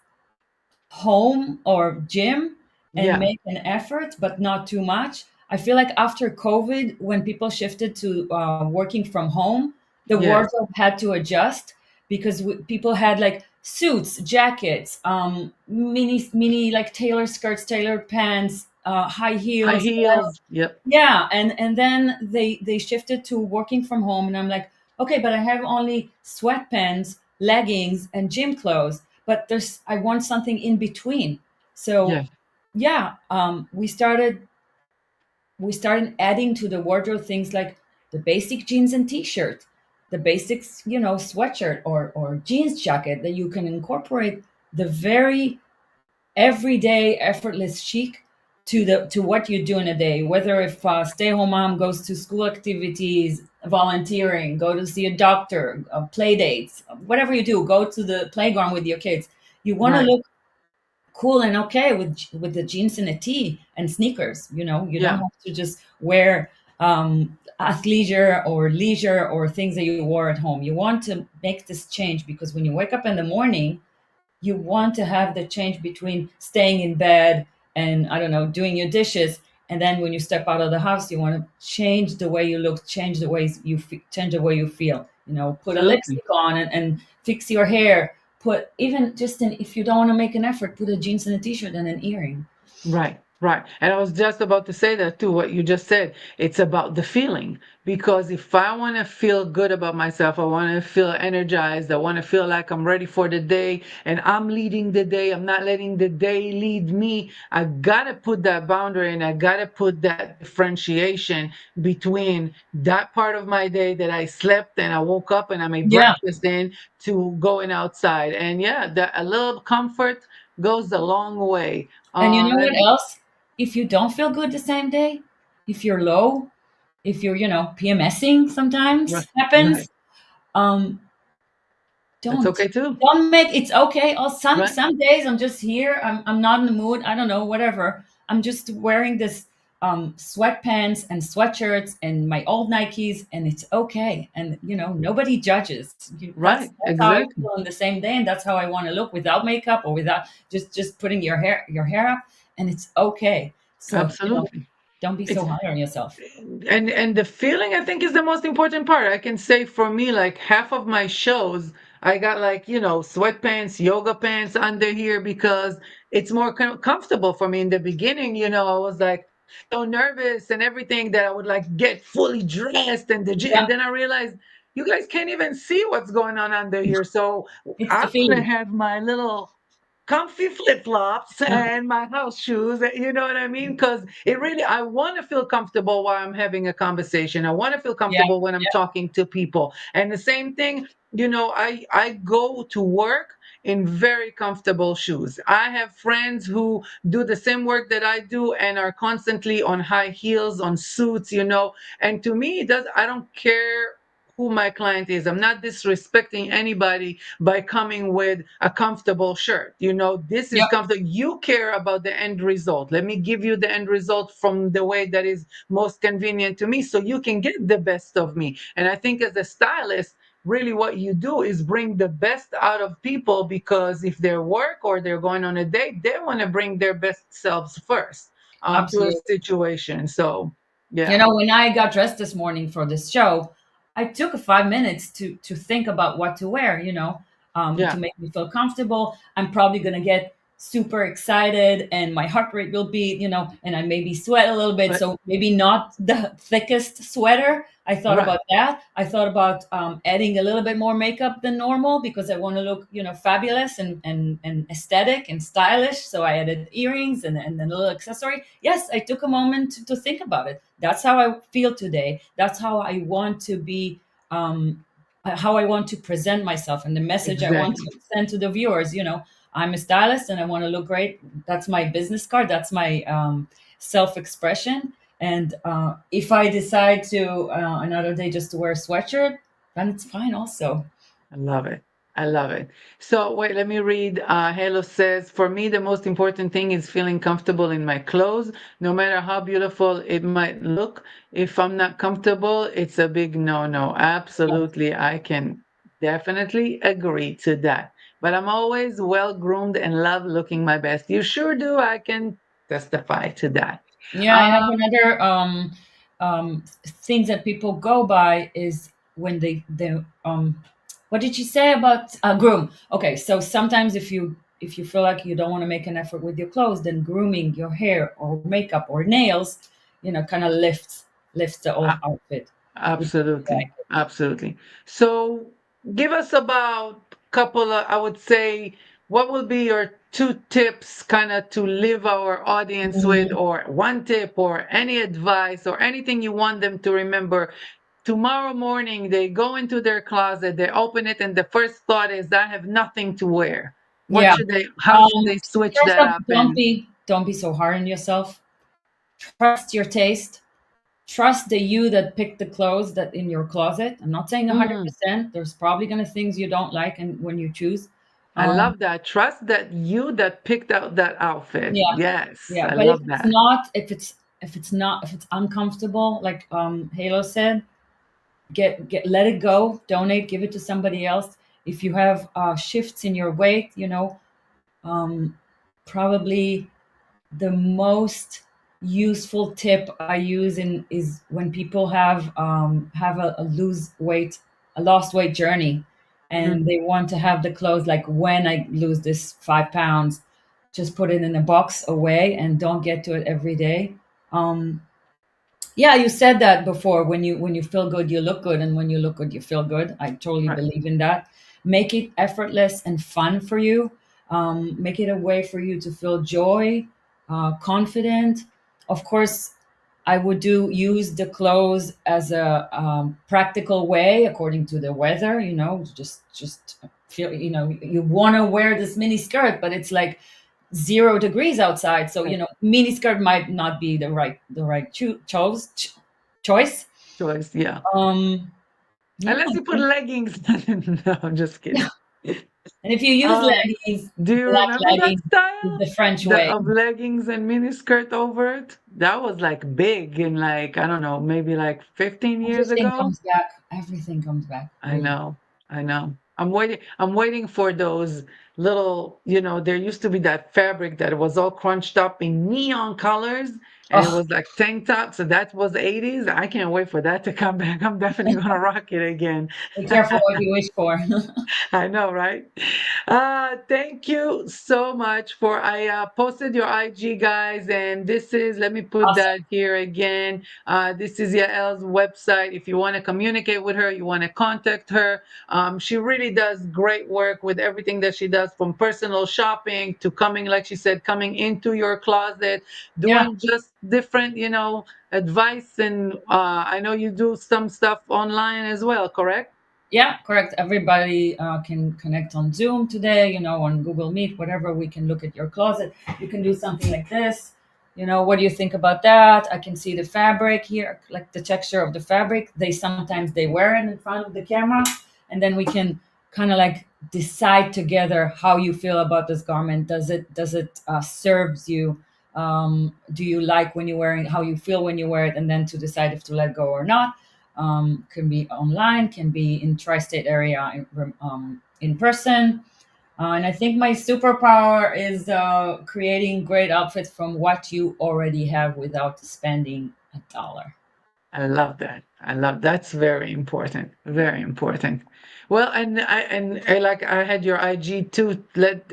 Speaker 3: home or gym and
Speaker 2: Yeah.
Speaker 3: make an effort, but not too much. I feel like after COVID, when people shifted to working from home, the
Speaker 2: Yes.
Speaker 3: wardrobe had to adjust because people had like suits, jackets, mini like tailor skirts, tailored pants, high
Speaker 2: High
Speaker 3: heels.
Speaker 2: heels. Yep.
Speaker 3: Yeah, and then they shifted to working from home, and I'm like, okay, but I have only sweatpants, leggings, and gym clothes, but I want something in between. So
Speaker 2: Yes.
Speaker 3: yeah, we started adding to the wardrobe things like the basic jeans and t-shirt, the basics, sweatshirt or jeans jacket that you can incorporate the very everyday effortless chic to what you do in a day, whether if stay-home mom goes to school activities, volunteering, go to see a doctor, play dates, whatever you do, go to the playground with your kids. You want to
Speaker 2: Right.
Speaker 3: look cool and okay with the jeans and a tee and sneakers. You don't
Speaker 2: Yeah.
Speaker 3: have to just wear athleisure or leisure or things that you wore at home. You want to make this change because when you wake up in the morning, you want to have the change between staying in bed and, I don't know, doing your dishes, and then when you step out of the house, you want to change the way you look, change the way change the way you feel. Put a
Speaker 2: Absolutely.
Speaker 3: lipstick on and fix your hair. Put even just if you don't want to make an effort, put a jeans and a t-shirt and an earring.
Speaker 2: Right. Right. And I was just about to say that too, what you just said. It's about the feeling. Because if I want to feel good about myself, I want to feel energized, I want to feel like I'm ready for the day and I'm leading the day, I'm not letting the day lead me. I got to put that boundary and I got to put that differentiation between that part of my day that I slept and I woke up and I made
Speaker 3: Yeah.
Speaker 2: breakfast in to going outside. And yeah, a little comfort goes a long way.
Speaker 3: And you know
Speaker 2: Let
Speaker 3: what
Speaker 2: me,
Speaker 3: else? If you don't feel good the same day, if you're low, if you're, PMSing
Speaker 2: right,
Speaker 3: sometimes
Speaker 2: right.
Speaker 3: happens, um,
Speaker 2: That's
Speaker 3: don't
Speaker 2: okay too.
Speaker 3: don't make it's okay. Oh, some
Speaker 2: Right,
Speaker 3: some days I'm just here. I'm not in the mood. I don't know, whatever. I'm just wearing this sweatpants and sweatshirts and my old Nikes, and it's okay. And nobody judges. That's
Speaker 2: right,
Speaker 3: that's how I
Speaker 2: exactly.
Speaker 3: feel on the same day, and that's how I want to look without makeup or without just putting your hair up, and it's okay. So
Speaker 2: Absolutely.
Speaker 3: don't be so
Speaker 2: It's
Speaker 3: hard on yourself.
Speaker 2: and the feeling I think is the most important part. I can say for me, like half of my shows, I got like, sweatpants, yoga pants under here because it's more comfortable for me. In the beginning, I was like so nervous and everything that I would like get fully dressed and
Speaker 3: Yeah,
Speaker 2: and then I realized you guys can't even see what's going on under here. So
Speaker 3: it's the
Speaker 2: I'm gonna
Speaker 3: feeling.
Speaker 2: have my little comfy flip-flops
Speaker 3: Yeah,
Speaker 2: and my house shoes, you know what I mean? Because I want to feel comfortable while I'm having a conversation. I want to feel
Speaker 3: yeah,
Speaker 2: comfortable when I'm talking to people. And the same thing, I go to work in very comfortable shoes. I have friends who do the same work that I do and are constantly on high heels, on suits, and to me it does I don't care who my client is. I'm not disrespecting anybody by coming with a comfortable shirt. This is
Speaker 3: yeah.
Speaker 2: comfortable. You care about the end result. Let me give you the end result from the way that is most convenient to me so you can get the best of me. And I think as a stylist, really what you do is bring the best out of people because if they're work or they're going on a date, they want to bring their best selves first to a
Speaker 3: Absolutely.
Speaker 2: situation. So, yeah,
Speaker 3: When I got dressed this morning for this show, I took 5 minutes to think about what to wear, to
Speaker 2: yeah,
Speaker 3: make me feel comfortable. I'm probably gonna get super excited and my heart rate will beat, and I maybe sweat a little bit.
Speaker 2: but
Speaker 3: So maybe not the thickest sweater. I thought
Speaker 2: right,
Speaker 3: about that. I thought about adding a little bit more makeup than normal because I want to look, fabulous and aesthetic and stylish. So I added earrings and a little accessory. Yes, I took a moment to think about it. That's how I feel today. That's how I want to be, how I want to present myself and the message I want
Speaker 2: exactly.
Speaker 3: to send to the viewers. I'm a stylist and I want to look great. That's my business card. That's my self expression. And if I decide to another day just to wear a sweatshirt, then it's fine also.
Speaker 2: I love it. I love it. So wait, let me read. Halo says, for me, the most important thing is feeling comfortable in my clothes, no matter how beautiful it might look. If I'm not comfortable, it's a big no-no. Absolutely. I can definitely agree to that. But I'm always well groomed and love looking my best. You sure do. I can testify to that.
Speaker 3: Yeah, I have
Speaker 2: Um,
Speaker 3: another things that people go by is when they what did you say about groom? Okay, so sometimes if you feel like you don't want to make an effort with your clothes, then grooming your hair or makeup or nails, kind of lifts the whole outfit. Which I
Speaker 2: Absolutely.
Speaker 3: like.
Speaker 2: Absolutely. So give us about couple of, I would say, what would be your two tips kind of to leave our audience with,
Speaker 3: Mhm.
Speaker 2: or one tip or any advice or anything you want them to remember? Tomorrow morning, they go into their closet, they open it, and the first thought is, I have nothing to wear.
Speaker 3: Yeah.
Speaker 2: How should they switch
Speaker 3: First
Speaker 2: that
Speaker 3: off,
Speaker 2: up?
Speaker 3: don't
Speaker 2: And
Speaker 3: be don't be so hard on yourself. Trust your taste. Trust the you that picked the clothes that in your closet. I'm not saying
Speaker 2: mm,
Speaker 3: 100%. There's probably gonna things you don't like, and when you choose,
Speaker 2: I
Speaker 3: um,
Speaker 2: love that. Trust that you that picked out that outfit.
Speaker 3: yeah,
Speaker 2: Yes,
Speaker 3: yeah.
Speaker 2: I
Speaker 3: But if
Speaker 2: love
Speaker 3: it's
Speaker 2: that.
Speaker 3: not, if it's uncomfortable, like Halo said, get let it go. Donate, give it to somebody else. If you have shifts in your weight, um, probably the most useful tip I use in is when people have a lose weight, a lost weight journey, and
Speaker 2: Mhm.
Speaker 3: they want to have the clothes like when I lose this 5 pounds. just put it in a box away and don't get to it every day. Um, yeah, you said that before. When you feel good, you look good, and when you look good, you feel good. I totally
Speaker 2: Right.
Speaker 3: believe in that. Make it effortless and fun for you. Make it a way for you to feel joy, confident. Of course, I would do use the clothes as a practical way according to the weather. Just feel, you want to wear this mini skirt, but it's like 0 degrees outside, so
Speaker 2: Right.
Speaker 3: mini skirt might not be the right choice.
Speaker 2: Choice. Yeah.
Speaker 3: um yeah,
Speaker 2: Unless
Speaker 3: I
Speaker 2: you put
Speaker 3: think-
Speaker 2: leggings. No, I'm just
Speaker 3: yeah.
Speaker 2: kidding.
Speaker 3: And if you use
Speaker 2: Um,
Speaker 3: leggings,
Speaker 2: do you
Speaker 3: black
Speaker 2: remember that
Speaker 3: leggings is
Speaker 2: style?
Speaker 3: the French
Speaker 2: The
Speaker 3: way.
Speaker 2: of leggings and miniskirt over it? That was like big in like, I don't know, maybe like 15 years
Speaker 3: Everything
Speaker 2: ago.
Speaker 3: comes back. Everything comes back,
Speaker 2: I
Speaker 3: really.
Speaker 2: know. I know. I'm waiting for those little, there used to be that fabric that was all crunched up in neon colors and it
Speaker 3: Oh,
Speaker 2: was like tank top. So that was the 80s. I can't wait for that to come back. I'm definitely gonna rock it again.
Speaker 3: be careful what you wish for.
Speaker 2: I know, right? Thank you so much for I posted your IG guys, and this is let me put that
Speaker 3: Awesome.
Speaker 2: here again. This is Yael's website. If you want to communicate with her, you want to contact her. She really does great work with everything that she does, from personal shopping to coming, like she said, coming into your closet,
Speaker 3: Yeah.
Speaker 2: doing just different, advice. And I know you do some stuff online as well, correct?
Speaker 3: Yeah, correct. Everybody can connect on Zoom today, on Google Meet, whatever. We can look at your closet. You can do something like this. What do you think about that? I can see the fabric here, like the texture of the fabric. They wear it in front of the camera, and then we can kind of like decide together how you feel about this garment. Does it serves you? Do you like when you're wearing, how you feel when you wear it, and then to decide if to let go or not. Can be online, can be in tri-state area, in person. And I think my superpower is creating great outfits from what you already have without spending a dollar.
Speaker 2: I love that. I love that's very important. Very important. Well, and I like I had your IG too.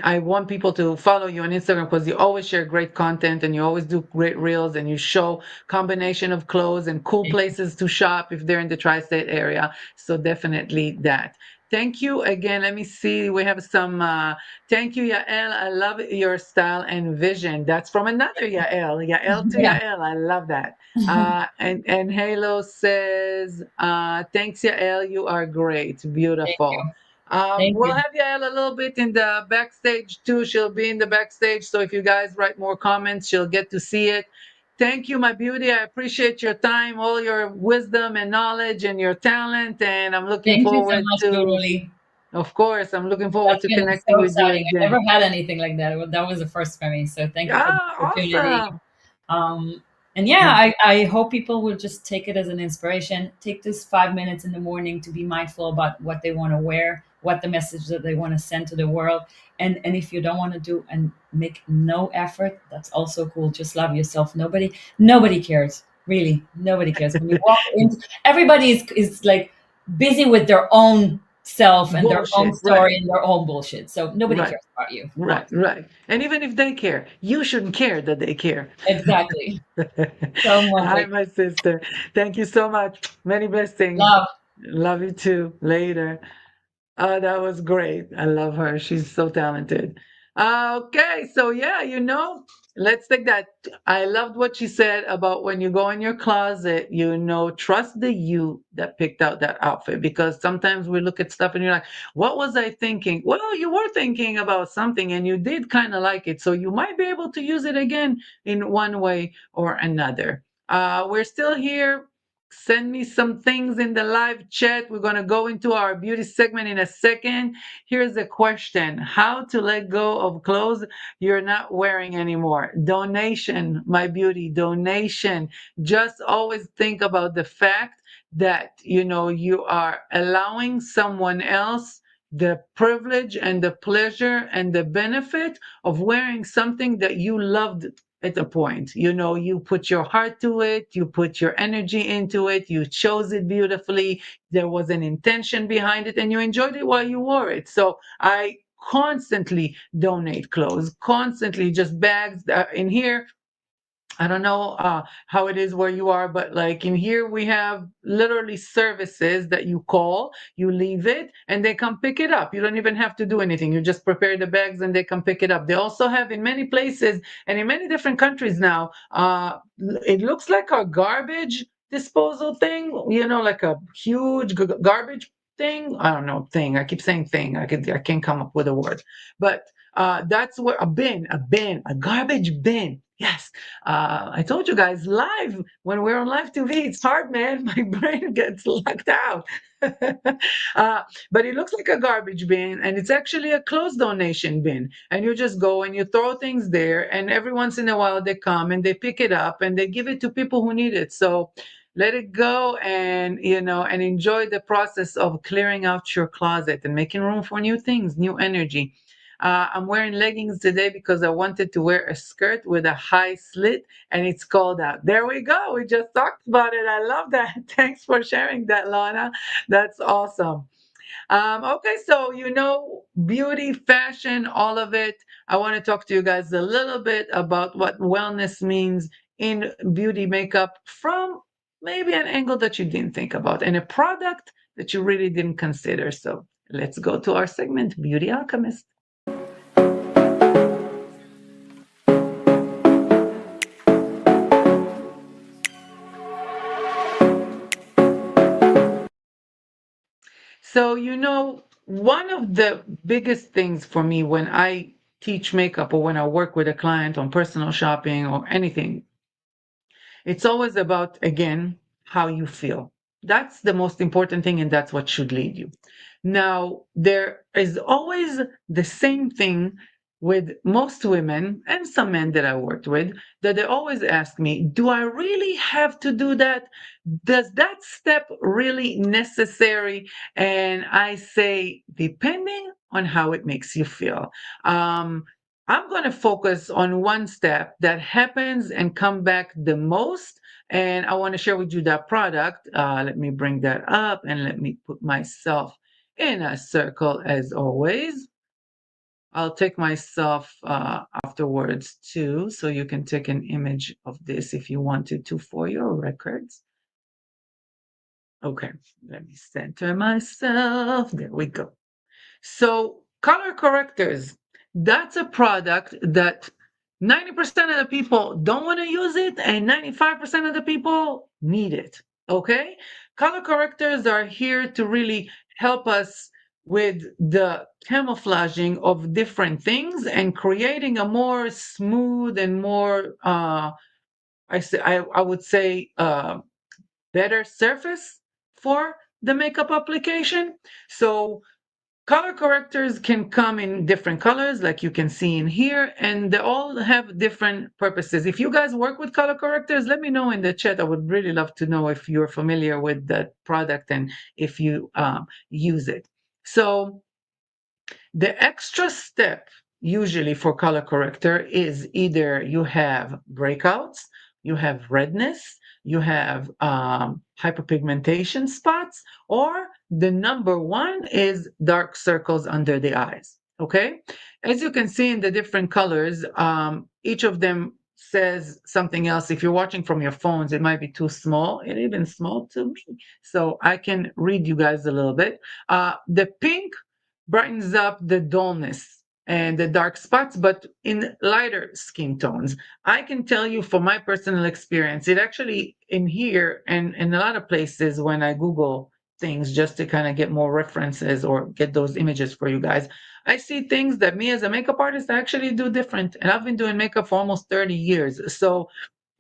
Speaker 2: I want people to follow you on Instagram because you always share great content and you always do great reels and you show combination of clothes and cool places to shop if they're in the tri-state area. So definitely that. Thank you again. Let me see. We have some thank you, Yael. I love your style and vision. That's from another Yael. Yael to
Speaker 3: Yeah,
Speaker 2: Yael. I love that. And Halo says, thanks, Yael. You are great.
Speaker 3: thank you.
Speaker 2: Beautiful.
Speaker 3: Thank
Speaker 2: We'll
Speaker 3: you.
Speaker 2: have Yael a little bit in the backstage too. She'll be in the backstage. So if you guys write more comments, she'll get to see it. Thank you, my beauty. I appreciate your time, all your wisdom and knowledge and your talent. And I'm looking
Speaker 3: Thank you so
Speaker 2: forward
Speaker 3: much,
Speaker 2: to,
Speaker 3: Lulu-Lee.
Speaker 2: of course, I'm looking forward
Speaker 3: That's
Speaker 2: to
Speaker 3: been
Speaker 2: connecting
Speaker 3: so
Speaker 2: with you
Speaker 3: exciting. I
Speaker 2: again.
Speaker 3: never had anything like that. That was the first for me. So thank you for the
Speaker 2: Yeah,
Speaker 3: opportunity.
Speaker 2: awesome.
Speaker 3: And yeah, I hope people will just take it as an inspiration. Take this 5 minutes in the morning to be mindful about what they want to wear, what the message that they want to send to the world. And if you don't want to do and make no effort, that's also cool. Just love yourself. Nobody cares. Really, nobody cares. When you walk in, everybody is like busy with their own self and their own
Speaker 2: Bullshit. Right.
Speaker 3: story and their own bullshit. So nobody
Speaker 2: Right.
Speaker 3: cares about you.
Speaker 2: Right, right. And even if they care, you shouldn't care that they care.
Speaker 3: Exactly. So
Speaker 2: Hi,
Speaker 3: much
Speaker 2: my sister. Thank you so much. Many blessings.
Speaker 3: love.
Speaker 2: Love you too. Later. Oh, that was great. I love her. She's so talented. Okay, so yeah, let's take that. I loved what she said about when you go in your closet, trust the you that picked out that outfit, because sometimes we look at stuff and you're like, what was I thinking? Well, you were thinking about something and you did kind of like it. So you might be able to use it again in one way or another. We're still here. Send me some things in the live chat. We're going to go into our beauty segment in a second. Here's a question: how to let go of clothes you're not wearing anymore? Donation, my beauty, donation. Just always think about the fact that, you are allowing someone else the privilege and the pleasure and the benefit of wearing something that you loved at a point. You put your heart to it, you put your energy into it, you chose it beautifully, there was an intention behind it, and you enjoyed it while you wore it. So I donate clothes, constantly just bags in here. I don't know how it is where you are, but like in here, we have literally services that you call, you leave it, and they come pick it up. You don't even have to do anything. You just prepare the bags and they come pick it up. They also have in many places and in many different countries now, it looks like a garbage disposal thing, like a huge garbage thing. I don't know, thing. I keep saying thing. I can't come up with a word. But that's where a garbage bin. Yes, I told you guys live when we're on live TV, it's hard, man. My brain gets locked out. But it looks like a garbage bin, and it's actually a clothes donation bin. And you just go and you throw things there, and every once in a while they come and they pick it up and they give it to people who need it. So let it go and and enjoy the process of clearing out your closet and making room for new things, new energy. I'm wearing leggings today because I wanted to wear a skirt with a high slit and it's cold out. There we go. We just talked about it. I love that. Thanks for sharing that, Lana. That's awesome. Okay, so beauty, fashion, all of it. I want to talk to you guys a little bit about what wellness means in beauty makeup from maybe an angle that you didn't think about and a product that you really didn't consider. So let's go to our segment, Beauty Alchemist. So, one of the biggest things for me when I teach makeup or when I work with a client on personal shopping or anything, it's always about, again, how you feel. That's the most important thing, and that's what should lead you. Now, there is always the same thing with most women and some men that I worked with that they always ask me, do I really have to do that? Does that step really necessary? And I say, depending on how it makes you feel. I'm going to focus on one step that happens and come back the most. And I want to share with you that product. Let me bring that up and let me put myself in a circle as always. I'll take myself afterwards too, so you can take an image of this if you wanted to for your records. Okay, let me center myself. There we go. So, color correctors, that's a product that 90% of the people don't want to use it, and 95% of the people need it. Okay? Color correctors are here to really help us with the camouflaging of different things and creating a more smooth and more, I would say, better surface for the makeup application. So, color correctors can come in different colors, like you can see in here, and they all have different purposes. If you guys work with color correctors, let me know in the chat. I would really love to know if you're familiar with that product and if you use it. So the extra step usually for color corrector is either you have breakouts, you have redness, you have hyperpigmentation spots, or the number one is dark circles under the eyes. Okay, as you can see in the different colors, each of them says something else. If you're watching from your phones, it might be too small. It even small to me, so I can read you guys a little bit. The pink brightens up the dullness and the dark spots, but in lighter skin tones. I can tell you from my personal experience, it actually in here and in a lot of places when I Google things just to kind of get more references or get those images for you guys, I see things that me as a makeup artist actually do different. And I've been doing makeup for almost 30 years. So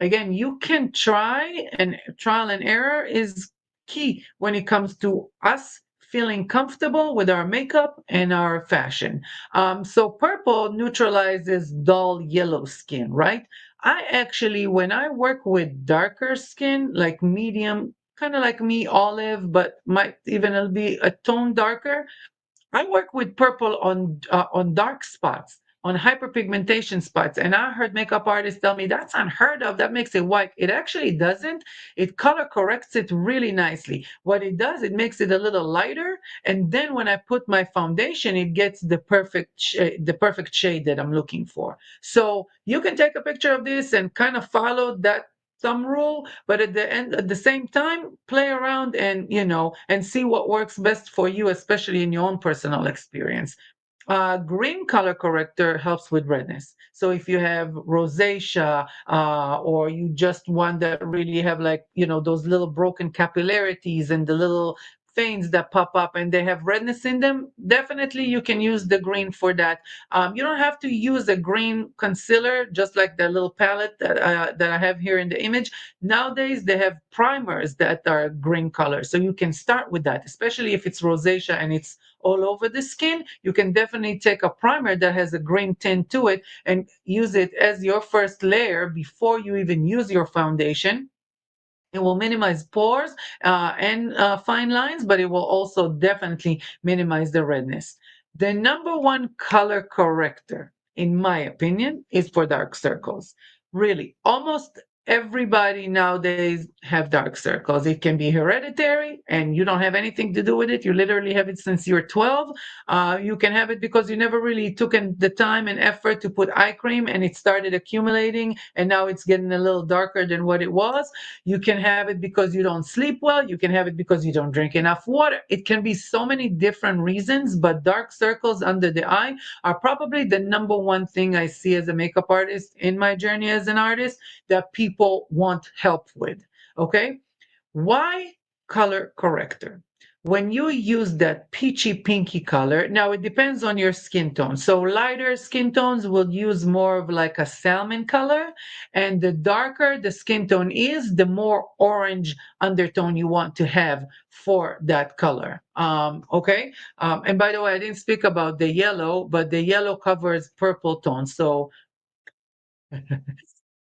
Speaker 2: again, you can try, and trial and error is key when it comes to us feeling comfortable with our makeup and our fashion. So purple neutralizes dull yellow skin, right? I actually, when I work with darker skin, like medium, kind of like me, olive, but might even be a tone darker, I work with purple on dark spots on hyperpigmentation spots. And I heard makeup artists tell me that's unheard of. That makes it white. It actually doesn't. It color corrects it really nicely. What it does, it makes it a little lighter. And then when I put my foundation, it gets the perfect shade that I'm looking for. So you can take a picture of this and kind of follow that thumb rule, but at the same time, play around and and see what works best for you, especially in your own personal experience. Green color corrector helps with redness. So if you have rosacea, or you just want that really have like, those little broken capillarities and the little veins that pop up and they have redness in them, definitely you can use the green for that. You don't have to use a green concealer, just like the little palette that I have here in the image. Nowadays, they have primers that are green color. So you can start with that, especially if it's rosacea and it's all over the skin. You can definitely take a primer that has a green tint to it and use it as your first layer before you even use your foundation. It will minimize pores and fine lines, but it will also definitely minimize the redness. The number one color corrector, in my opinion, is for dark circles. Really, almost everybody nowadays have dark circles. It can be hereditary and you don't have anything to do with it. You literally have it since you're 12. You can have it because you never really took the time and effort to put eye cream and it started accumulating and now it's getting a little darker than what it was. You can have it because you don't sleep well. You can have it because you don't drink enough water. It can be so many different reasons, but dark circles under the eye are probably the number one thing I see as a makeup artist in my journey as an artist that people want help with. Okay? Why color corrector? When you use that peachy pinky color, now it depends on your skin tone. So lighter skin tones will use more of like a salmon color, and the darker the skin tone is, the more orange undertone you want to have for that color. Okay. And by the way, I didn't speak about the yellow, but the yellow covers purple tones. So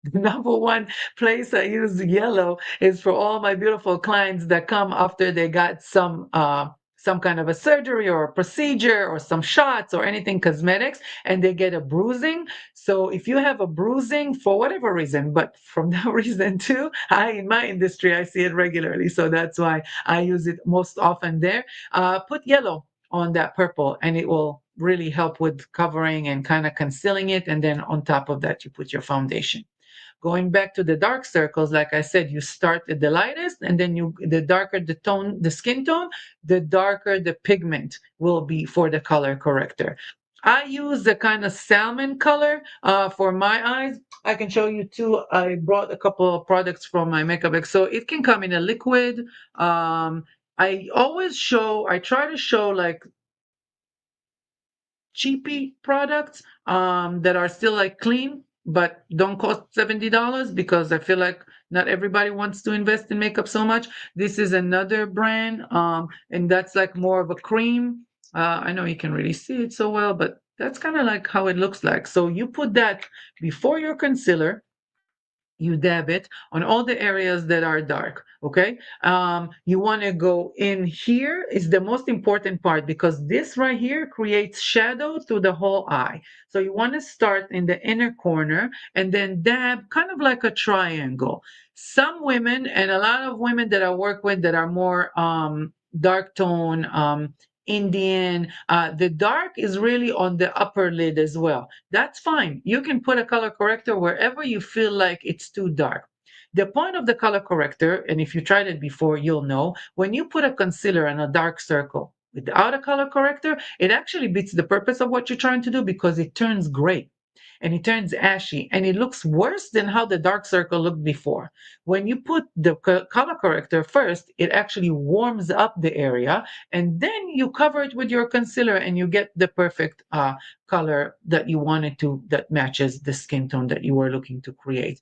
Speaker 2: the number one place I use yellow is for all my beautiful clients that come after they got some kind of a surgery or a procedure or some shots or anything cosmetics and they get a bruising. So if you have a bruising for whatever reason, but from that reason too, in my industry I see it regularly. So that's why I use it most often there. Put yellow on that purple and it will really help with covering and kind of concealing it. And then on top of that, you put your foundation. Going back to the dark circles, like I said, you start at the lightest, and then the darker the tone, the skin tone, the darker the pigment will be for the color corrector. I use the kind of salmon color for my eyes. I can show you too. I brought a couple of products from my makeup bag, so it can come in a liquid. I try to show like cheapy products that are still like clean but don't cost $70 because I feel like not everybody wants to invest in makeup so much. This is another brand, and that's like more of a cream. I know you can really see it so well, but that's kind of like how it looks like. So you put that before your concealer, you dab it on all the areas that are dark. Okay. You want to go in here is the most important part because this right here creates shadow through the whole eye. So you want to start in the inner corner and then dab kind of like a triangle. Some women and a lot of women that I work with that are more dark tone, Indian, the dark is really on the upper lid as well. That's fine. You can put a color corrector wherever you feel like it's too dark. The point of the color corrector, and if you tried it before, you'll know, when you put a concealer in a dark circle without a color corrector, it actually beats the purpose of what you're trying to do because it turns gray and it turns ashy and it looks worse than how the dark circle looked before. When you put the color corrector first, it actually warms up the area and then you cover it with your concealer and you get the perfect color that you wanted to that matches the skin tone that you were looking to create.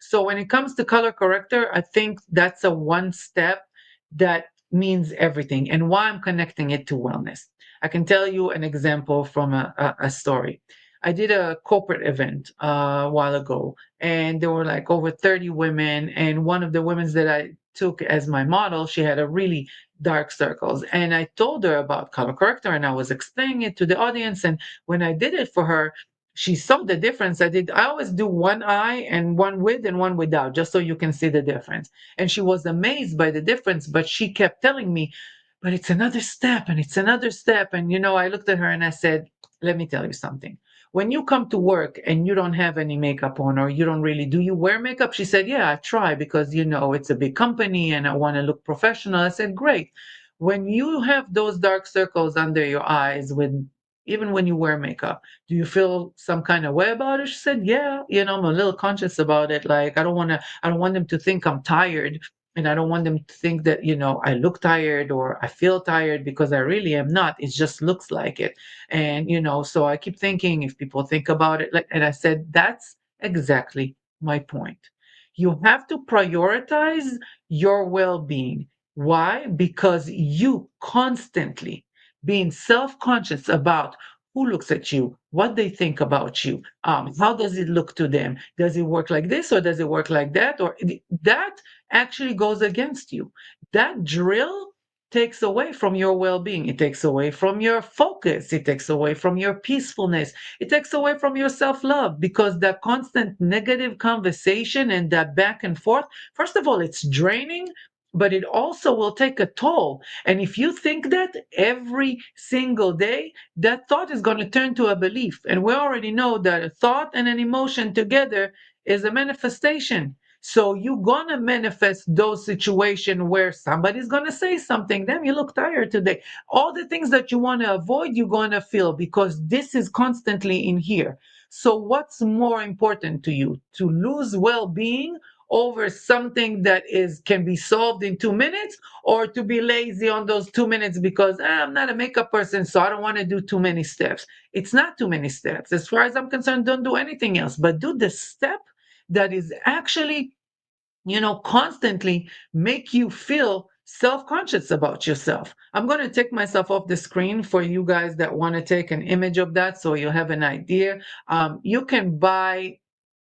Speaker 2: So when it comes to color corrector, I think that's a one step that means everything and why I'm connecting it to wellness. I can tell you an example from a story. I did a corporate event a while ago, and there were like over 30 women. And one of the women that I took as my model, she had a really dark circles. And I told her about color corrector and I was explaining it to the audience. And when I did it for her, she saw the difference. I always do one eye and one with and one without, just so you can see the difference. And she was amazed by the difference, but she kept telling me, but it's another step and it's another step. And, I looked at her and I said, let me tell you something. When you come to work and you don't have any makeup on, or you don't really, do you wear makeup? She said, yeah, I try because, it's a big company and I want to look professional. I said, great. When you have those dark circles under your eyes, even when you wear makeup, do you feel some kind of way about it? She said, yeah, I'm a little conscious about it. Like, I don't want them to think I'm tired. And I don't want them to think that, I look tired or I feel tired, because I really am not. It just looks like it. And, so I keep thinking, if people think about it, like, and I said, that's exactly my point. You have to prioritize your well being. Why? Because you constantly being self conscious about who looks at you, what they think about you, how does it look to them? Does it work like this or does it work like that? Or that actually goes against you. That drill takes away from your well being. It takes away from your focus. It takes away from your peacefulness. It takes away from your self love, because that constant negative conversation and that back and forth, first of all, it's draining. But it also will take a toll. And if you think that every single day, that thought is going to turn to a belief. And we already know that a thought and an emotion together is a manifestation. So you're gonna manifest those situations where somebody's gonna say something. Damn, you look tired today. All the things that you want to avoid, you're gonna feel, because this is constantly in here. So what's more important to you? To lose well-being over something that can be solved in 2 minutes, or to be lazy on those 2 minutes because I'm not a makeup person, so I don't want to do too many steps. It's not too many steps. As far as I'm concerned, don't do anything else, but do the step that is actually, constantly make you feel self-conscious about yourself. I'm going to take myself off the screen for you guys that want to take an image of that, so you have an idea. You can buy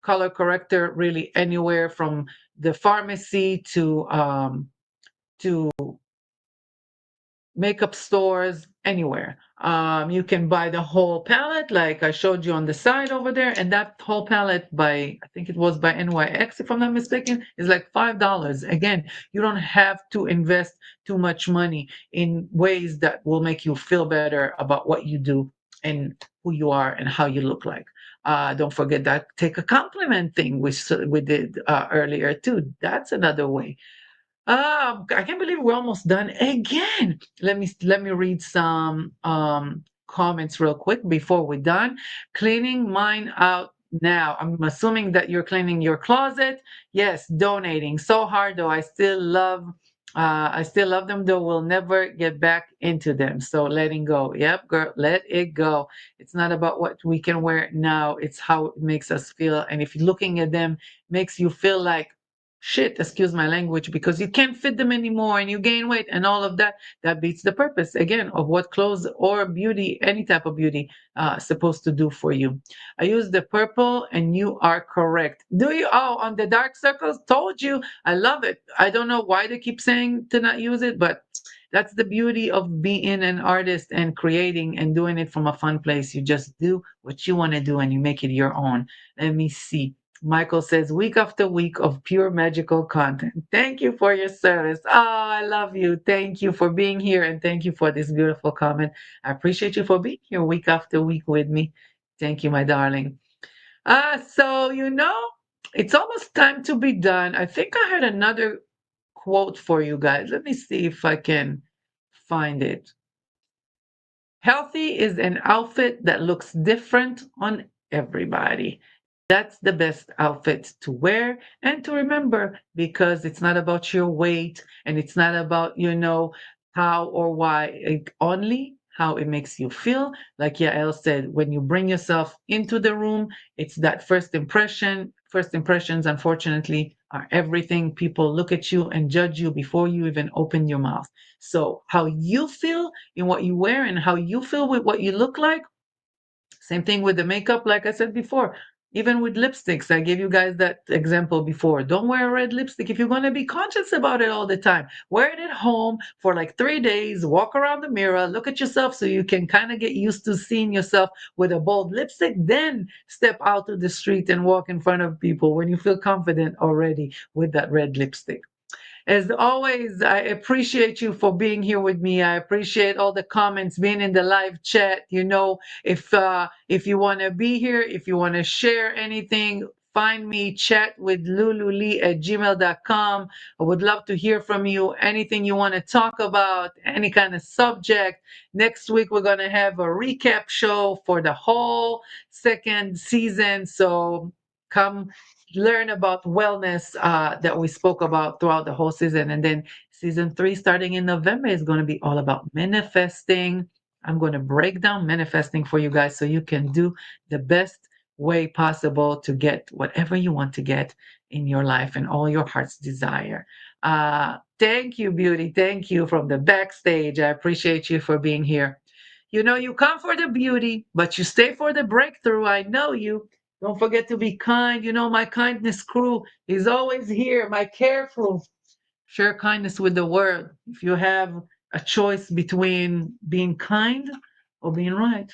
Speaker 2: color corrector really anywhere, from the pharmacy to makeup stores, anywhere. You can buy the whole palette, like I showed you on the side over there, and that whole palette, by I think it was by NYX, if I'm not mistaken, is like $5. Again, you don't have to invest too much money in ways that will make you feel better about what you do and who you are and how you look like. Don't forget that take a compliment thing, which we did earlier too. That's another way. I can't believe we're almost done again. Let me read some comments real quick before we're done. Cleaning mine out now. I'm assuming that you're cleaning your closet. Yes, donating. So hard though. I still love them though. We'll never get back into them. So letting go. Yep, girl, let it go. It's not about what we can wear now. It's how it makes us feel. And if looking at them makes you feel like shit, excuse my language, because you can't fit them anymore and you gain weight and all of that, that beats the purpose again of what clothes or beauty, any type of beauty, supposed to do for you. I use the purple and you are correct. Do you? Oh, on the dark circles, told you. I love it. I don't know why they keep saying to not use it, but that's the beauty of being an artist and creating and doing it from a fun place. You just do what you want to do and you make it your own. Let me see. Michael says, week after week of pure magical content. Thank you for your service. Oh, I love you. Thank you for being here, and thank you for this beautiful comment. I appreciate you for being here week after week with me. Thank you, my darling. So, it's almost time to be done. I think I had another quote for you guys. Let me see if I can find it. Healthy is an outfit that looks different on everybody. That's the best outfit to wear and to remember, because it's not about your weight and it's not about, how or why, only how it makes you feel. Like Yael said, when you bring yourself into the room, it's that first impression. First impressions, unfortunately, are everything. People look at you and judge you before you even open your mouth. So, how you feel in what you wear and how you feel with what you look like, same thing with the makeup, like I said before. Even with lipsticks, I gave you guys that example before. Don't wear a red lipstick if you're going to be conscious about it all the time. Wear it at home for like 3 days, walk around the mirror, look at yourself so you can kind of get used to seeing yourself with a bold lipstick. Then step out to the street and walk in front of people when you feel confident already with that red lipstick. As always, I appreciate you for being here with me. I appreciate all the comments, being in the live chat. If you want to be here, if you want to share anything, find me, chat with Lulu-Lee at gmail.com. I would love to hear from you. Anything you want to talk about, any kind of subject. Next week, we're going to have a recap show for the whole second season. So come learn about wellness that we spoke about throughout the whole season. And then season 3, starting in November, is going to be all about manifesting. I'm going to break down manifesting for you guys so you can do the best way possible to get whatever you want to get in your life and all your heart's desire. Thank you, beauty. Thank you from the backstage. I appreciate you for being here. You come for the beauty, but you stay for the breakthrough. I know you. Don't forget to be kind. My kindness crew is always here. My care crew. Share kindness with the world. If you have a choice between being kind or being right,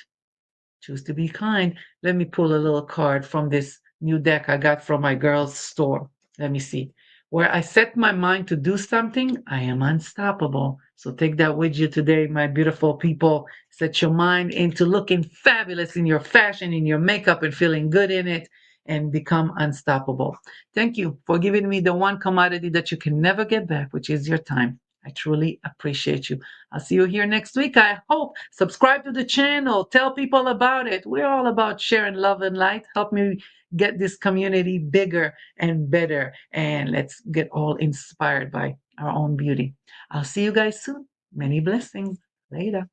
Speaker 2: choose to be kind. Let me pull a little card from this new deck I got from my girls' store. Let me see. Where I set my mind to do something, I am unstoppable. So take that with you today, my beautiful people. Set your mind into looking fabulous in your fashion, in your makeup, and feeling good in it, and become unstoppable. Thank you for giving me the one commodity that you can never get back, which is your time. I truly appreciate you. I'll see you here next week. I hope. Subscribe to the channel. Tell people about it. We're all about sharing love and light. Help me get this community bigger and better. And let's get all inspired by our own beauty. I'll see you guys soon. Many blessings. Later.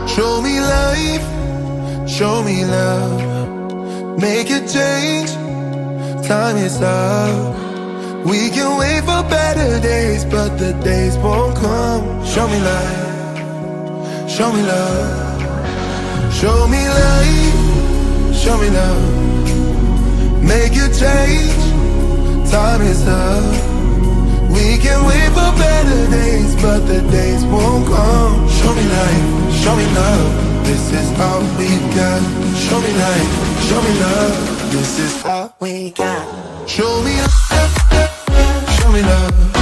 Speaker 1: Show me life, show me love, make a change, time is up. We can wait for better days, but the days won't come. Show me life, show me love. Show me life, show me love. Make a change, time is up. We can wait for better days, but the days won't come. Show me life, show me love. This is all we got. Show me life, show me love. This is all we got. Show me love, show me love.